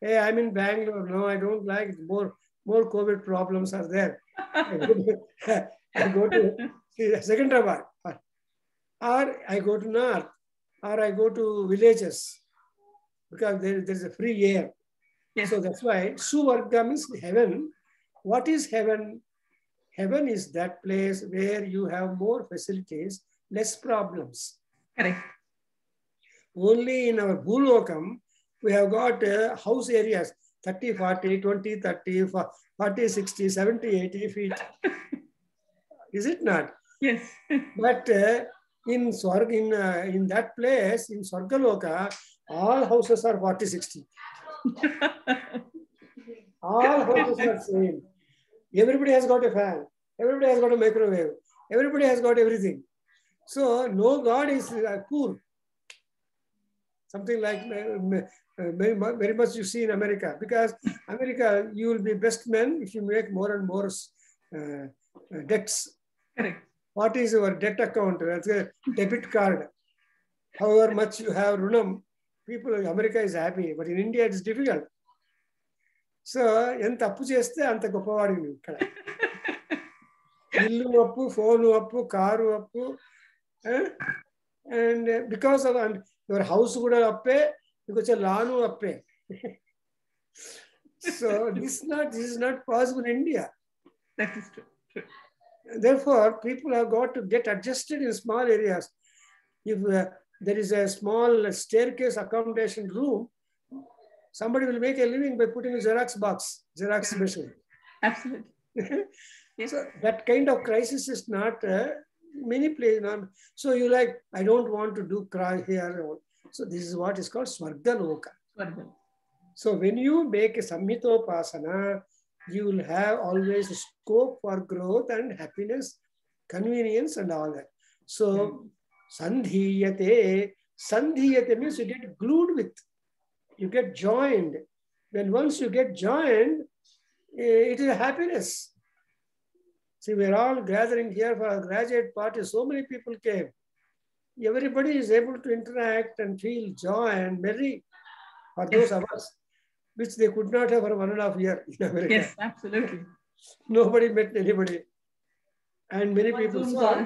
Hey, I'm in Bangalore. No, I don't like it. More COVID problems are there. I go to Secunderabad, or I go to North, or I go to villages because there's a free air. Yes. So that's why Suvarga means heaven. What is heaven? Heaven is that place where you have more facilities, less problems. Correct. Only in our Bhulokam, we have got house areas, 30, 40, 20, 30, 40, 60, 70, 80 feet. Is it not? Yes. But in that place, in Swargaloka, all houses are 40, 60. All houses are same. Everybody has got a fan. Everybody has got a microwave. Everybody has got everything. So no God is poor. Something like very much you see in America. Because America, you will be best man if you make more and more debts. Correct. What is your debt account? That's a debit card. However much you have runam, people in America is happy. But in India, it's difficult. So, enta appu cheste anta goppavadi ikkada. Illu appu, phone appu, car appu, and because of your house kuda appe, because laanu appe. So this is not possible in India. That is true. Therefore, people have got to get adjusted in small areas. If there is a small staircase accommodation room, somebody will make a living by putting a Xerox box, Xerox machine. Absolutely. Yes. So that kind of crisis is not many places. So you like, I don't want to do cry here. So this is what is called Swargaloka. So when you make a Samhitopasana, you will have always scope for growth and happiness, convenience and all that. So Sandhiyate means you get glued with. You get joined. Then once you get joined, it is a happiness. See, we're all gathering here for a graduate party. So many people came. Everybody is able to interact and feel joy and merry for those hours, which they could not have for 1.5 years in America. Yes, absolutely. Nobody met anybody. And many people saw.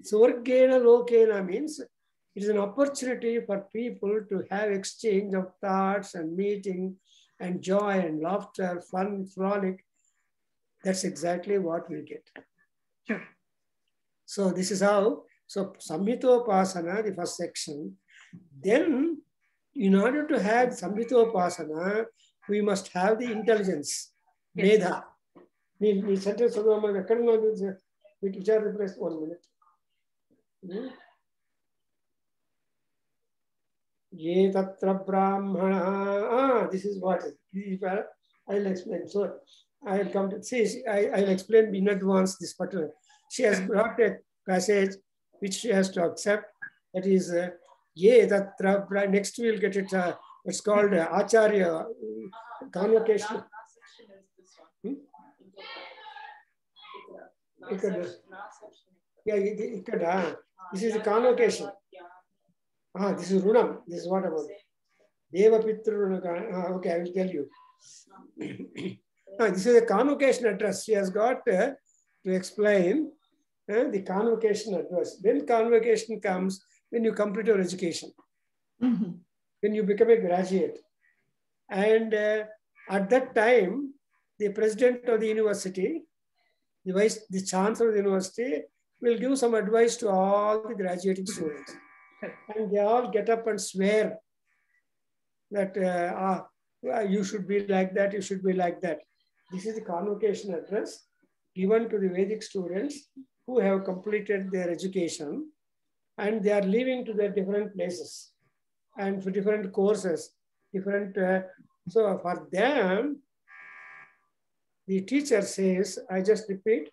Swargena Lokena means it is an opportunity for people to have exchange of thoughts and meeting and joy and laughter, fun, frolic. That's exactly what we get. Sure. So this is how, so Samhitopasana, the first section. Then, in order to have Samhitopasana, we must have the intelligence, Medha. The sentence of the which are replaced 1 minute. Ye tatra brahmana. This is what I'll explain. So I'll come to see. I'll explain in advance this particular. She has brought a passage which she has to accept. That is Ye tatra. Next we'll get it. It's called Acharya convocation. Yeah, this is the convocation. This is Runam. This is what about Deva Pitru. Okay, I will tell you. This is a convocation address. She has got to explain the convocation address. When convocation comes, when you complete your education, when you become a graduate. And at that time, the president of the university, the chancellor of the university will give some advice to all the graduating students. And they all get up and swear that you should be like that, you should be like that. This is the convocation address given to the Vedic students who have completed their education and they are leaving to their different places and for different courses, different. So for them, the teacher says, I just repeat,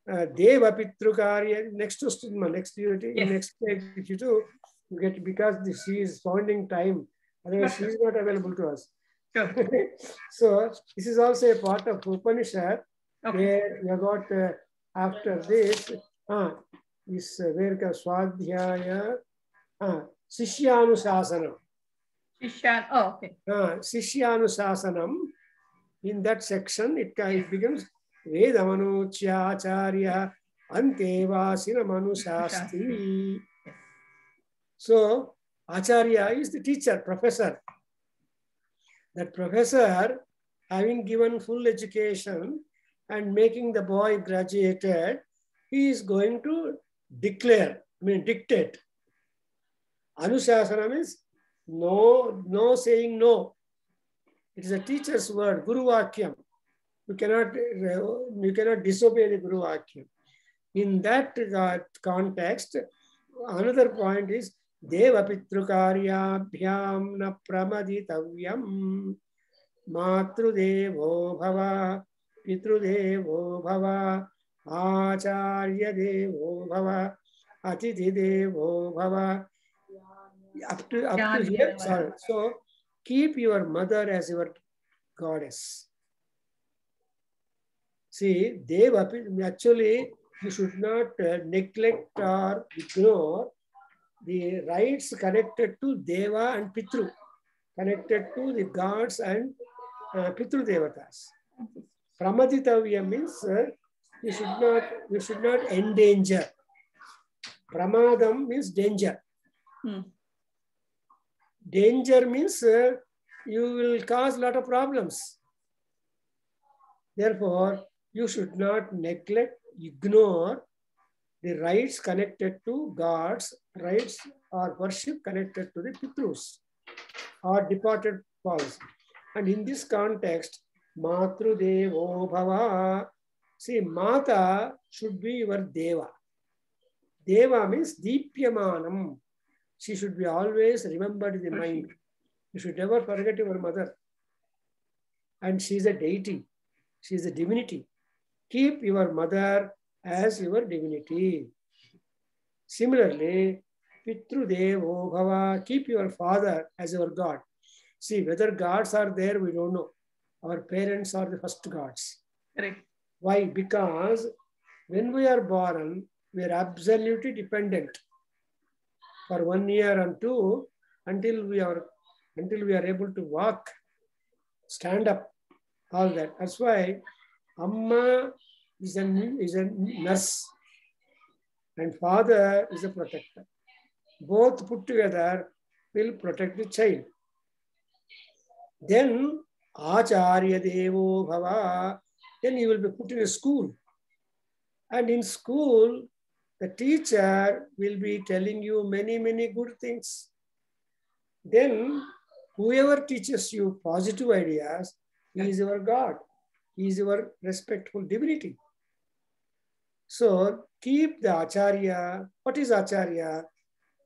Deva Pitrukarya, next duty, Yes. next page, you do, you get, because she is founding time, otherwise she is not available to us. Sure. So this is also a part of Upanishad, where you got after this, where Swadhyaya, Sishyanusasanam. Sishyanusasanam. In that section, it becomes Vedamanuchya Acharya Antevasina Manushasti. So, Acharya is the teacher, professor. That professor, having given full education and making the boy graduated, he is going to dictate. Anushasana means no saying no. It is a teacher's word, Guru Vakyam. You cannot disobey the Guru Vakyam. In that context, another point is Deva Pitrukaryabhyam na pramaditavyam matrudevo bhava pitrudevo bhava acharya devo bhava atithi devo bhava. Up to here, sorry. So keep your mother as your goddess. See, Deva, actually, you should not neglect or ignore the rites connected to Deva and Pitru, connected to the gods and Pitru Devatas. Pramaditavya means you should not endanger. Pramadam means danger. Danger means you will cause a lot of problems. Therefore, you should not neglect, ignore the rites connected to gods, rites or worship connected to the Pitrus or departed falls. And in this context, Matru Devo Bhava. See, Mata should be your Deva. Deva means Deepyamanam. She should be always remembered in the mind. You should never forget your mother. And she is a deity. She is a divinity. Keep your mother as your divinity. Similarly, Pitru Devo Bhava, keep your father as your God. See, whether gods are there, we don't know. Our parents are the first gods. Correct. Why? Because when we are born, we are absolutely dependent for 1 year and 2 until we are able to walk, stand up, all that. That's why Amma is a nurse and father is a protector. Both put together will protect the child. Then Acharya Devo Bhava, then you will be put in a school. And in school, the teacher will be telling you many, many good things. Then whoever teaches you positive ideas, he is your God. He is your respectful divinity. So keep the Acharya. What is Acharya?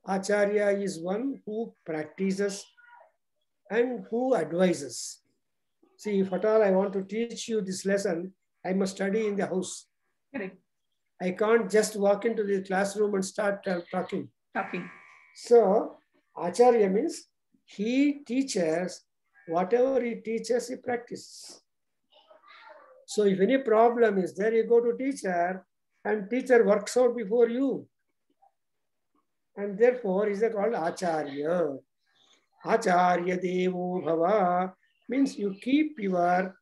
Acharya is one who practices and who advises. See, if at all I want to teach you this lesson, I must study in the house. Correct. I can't just walk into the classroom and start talking. So, Acharya means he teaches, whatever he teaches, he practices. So if any problem is there, you go to teacher and teacher works out before you. And therefore, is called Acharya. Acharya Devo Bhava means you keep your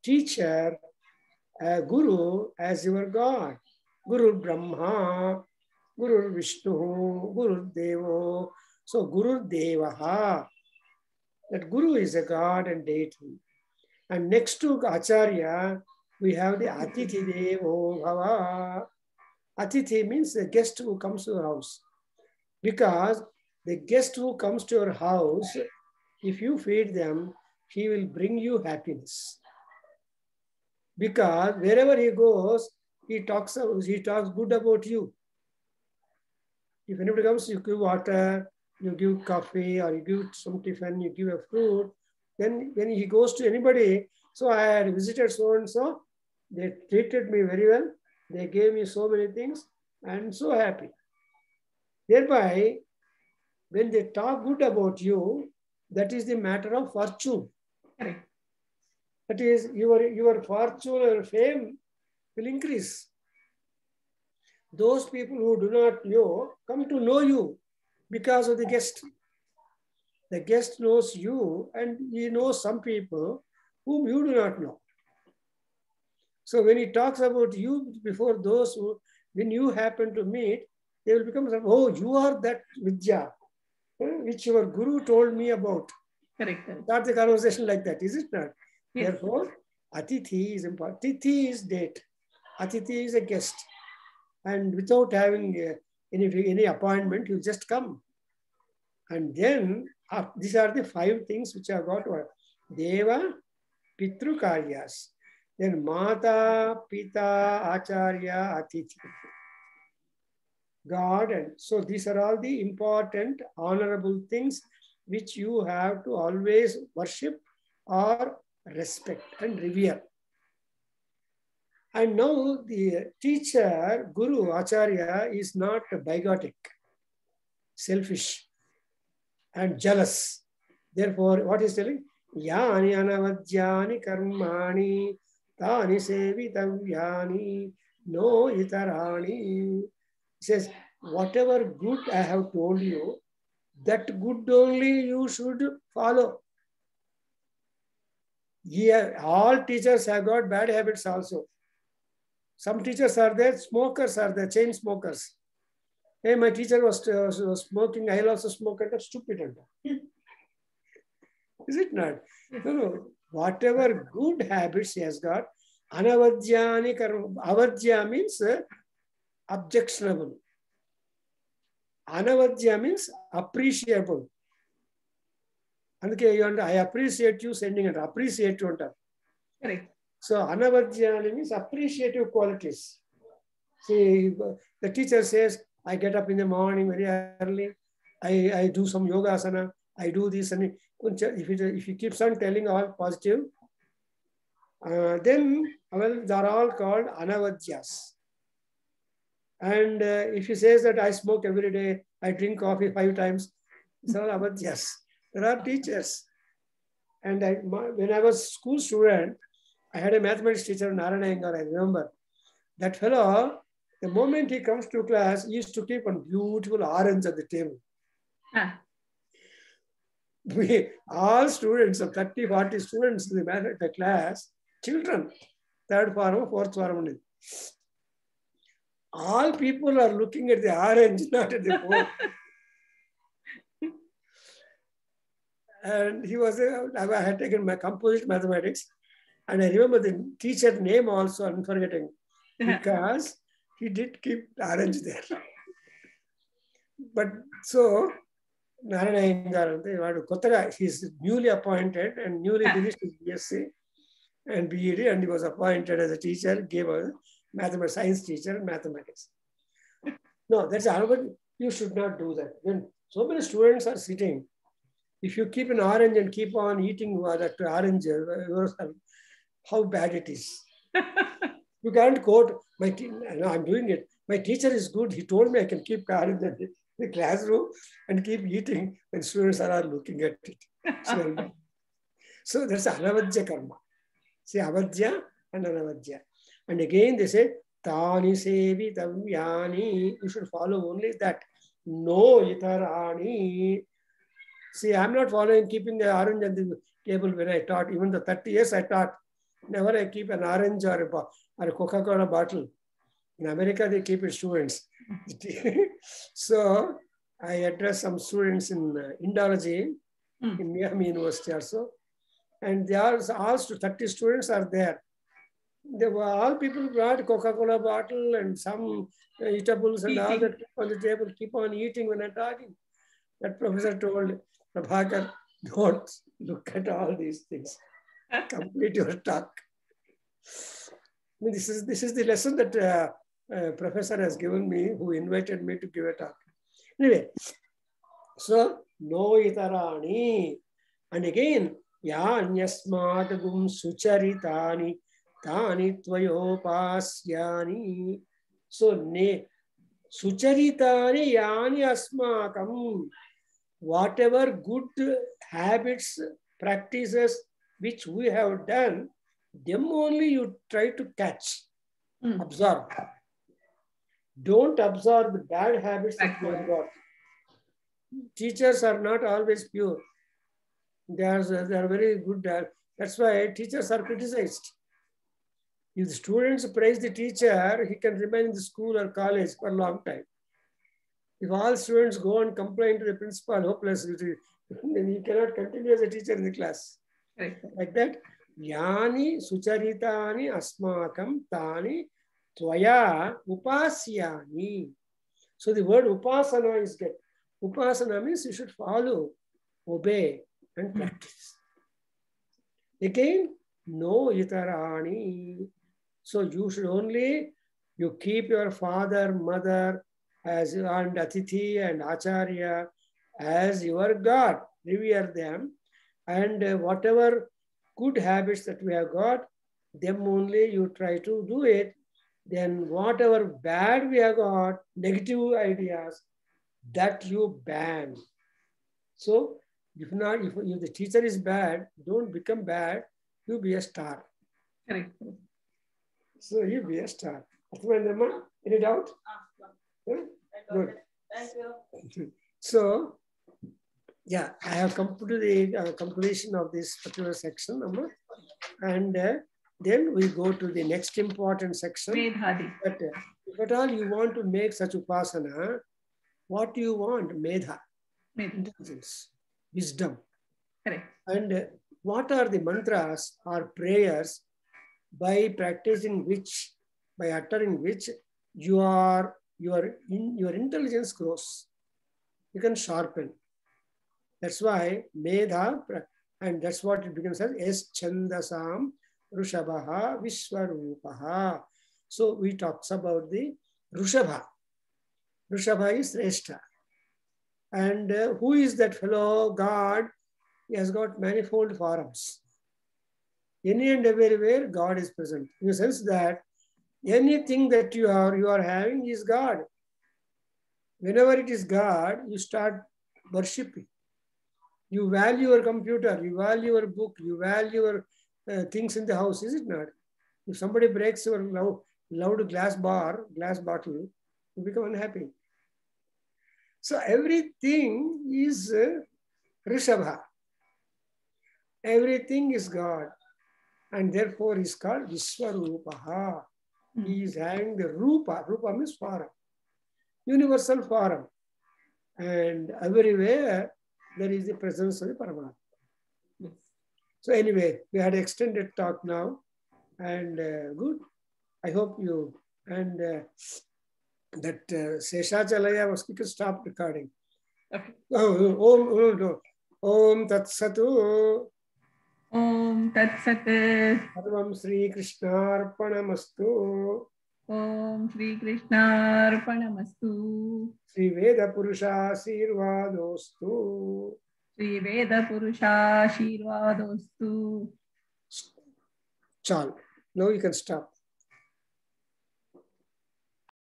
teacher, Guru, as your God. Guru Brahma, Guru Vishnu, Guru Devo. So Guru Devaha. That Guru is a God and deity. And next to Acharya, we have the Atithi Devo Bhava. Atithi means the guest who comes to your house. Because the guest who comes to your house, if you feed them, he will bring you happiness. Because wherever he goes, he talks good about you. If anybody comes, you give water, you give coffee, or you give some tiffin, you give a fruit, Then when he goes to anybody, so I had visited so-and-so, they treated me very well. They gave me so many things. I'm so happy. Thereby, when they talk good about you, that is the matter of fortune. Correct. That is, your fortune or fame will increase. Those people who do not know come to know you because of the guest. The guest knows you and he knows some people whom you do not know. So when he talks about you before those who, when you happen to meet, they will become, oh, you are that Vidya, which your guru told me about. Correct. Start the conversation like that, is it not? Yes. Therefore, Atithi is important. Atithi is date. Atithi is a guest. And without having any appointment, you just come. And then, these are the 5 things which I got. Deva, Pitru Karyas. Then Mata, Pita, Acharya, Atithi. God. And so these are all the important, honorable things which you have to always worship or respect and revere. And now the teacher, Guru, Acharya is not bigotic, selfish, and jealous. Therefore, what is telling? Yani anavadhyani karmani tani sevitavyani no itarani. He says, whatever good I have told you, that good only you should follow. Here, all teachers have got bad habits also. Some teachers are there, smokers are there, chain smokers. Hey, my teacher was smoking, I'll also smoke. Stupid. Is it not? No. Whatever good habits he has got, anavadhyani karma. Avadhya means objectionable. Anavadhya means appreciable. And I appreciate you sending it. Appreciate you. Correct. So anavadhyani means appreciative qualities. See, the teacher says, I get up in the morning very early. I do some yoga asana. I do this. And if he keeps on telling all positive, then well, they are all called anavadhyas. And if he says that I smoke every day, I drink coffee 5 times, it's all avadhyas. There are teachers. And when I was school student, I had a mathematics teacher, Narayana Iyengar, I remember. That fellow, the moment he comes to class, he used to keep a beautiful orange at the table. We, all students, of 30, 40 students in the class, children, 3rd form, 4th form. All people are looking at the orange, not at the board. And he was, I had taken my composite mathematics. And I remember the teacher name also, I'm forgetting, because he did keep orange there. But so, Narayana Iyengar, he's newly appointed and newly finished his BSc and BEd, and he was appointed as a teacher, gave a mathematics, science teacher, mathematics. No, that's another. You should not do that. When so many students are sitting, if you keep an orange and keep on eating that orange, how bad it is. You can't quote, I'm doing it. My teacher is good. He told me I can keep orange in the classroom and keep eating when students are looking at it. So that's anavadhya karma. See, avadhya and anavadhya. And again they say, Tani sevi tavyani. You should follow only that. No itarani. See, I'm not following keeping the orange on the table when I taught. Even the 30 years I taught, never I keep an orange or a Coca-Cola bottle. In America, they keep it students. So I addressed some students in Indology in Miami University also. And they are all 30 students are there. They were all people brought Coca-Cola bottle and some eatables and all that on the table, keep on eating when I'm talking. That professor told Prabhakar, don't look at all these things. Complete your talk. I mean, this is the lesson that professor has given me, who invited me to give a talk. Anyway, so no itarani. And again, Yanyasmadagum sucharitani tani tvayopasyani. So sucharitani yani asmakam. Whatever good habits, practices which we have done, them only you try to catch, absorb. Don't absorb the bad habits that you have got. Teachers are not always pure. They are very good. That's why teachers are criticized. If the students praise the teacher, he can remain in the school or college for a long time. If all students go and complain to the principal hopelessly, then he cannot continue as a teacher in the class. Right. Like that, yani sucharitani asmakam tani tvaya upasyani. So the word upasana is get. Upasana means you should follow, obey, and practice. Again, no itarani. So you should only, you keep your father, mother, as and Atithi and Acharya as your God. Revere them. And whatever good habits that we have got, them only you try to do it. Then whatever bad we have got, negative ideas, that you ban. So if the teacher is bad, don't become bad, you be a star. Correct. So you be a star. Any doubt? Good. Thank you. So, yeah, I have come to the completion of this particular section, and then we go to the next important section. Medhadi. But if at all you want to make such upasana, what do you want? Medha, intelligence, wisdom. Correct. And what are the mantras or prayers by practicing which, by uttering which, your intelligence grows. You can sharpen. That's why Medha, and that's what it becomes as Es Chandasam Rushabha Vishwarupaha. So we talks about the Rushabha. Rushabha is Sreshta. And who is that fellow? God. He has got manifold forms. Any and everywhere God is present. In the sense that anything that you are having is God. Whenever it is God, you start worshipping. You value your computer, you value your book, you value your things in the house, is it not? If somebody breaks your loud glass bottle, you become unhappy. So everything is Rishabha. Everything is God. And therefore is called Vishwarupaha. He is having the Rupa. Rupa means form. Universal form. And everywhere there is the presence of the Paramatma. Yes. So anyway, we had extended talk now. And good. I hope you, and that Seshachalaya was quick to stop recording. Okay. Om Tat Satu. Om Tat Sat. Sarvam Sri Krishnarpanamastu. Om Sri Krishnarpanamastu. Sri Veda Purusha Shirvadostu. Sri Veda Purusha Shirvadostu. Chal. Now you can stop.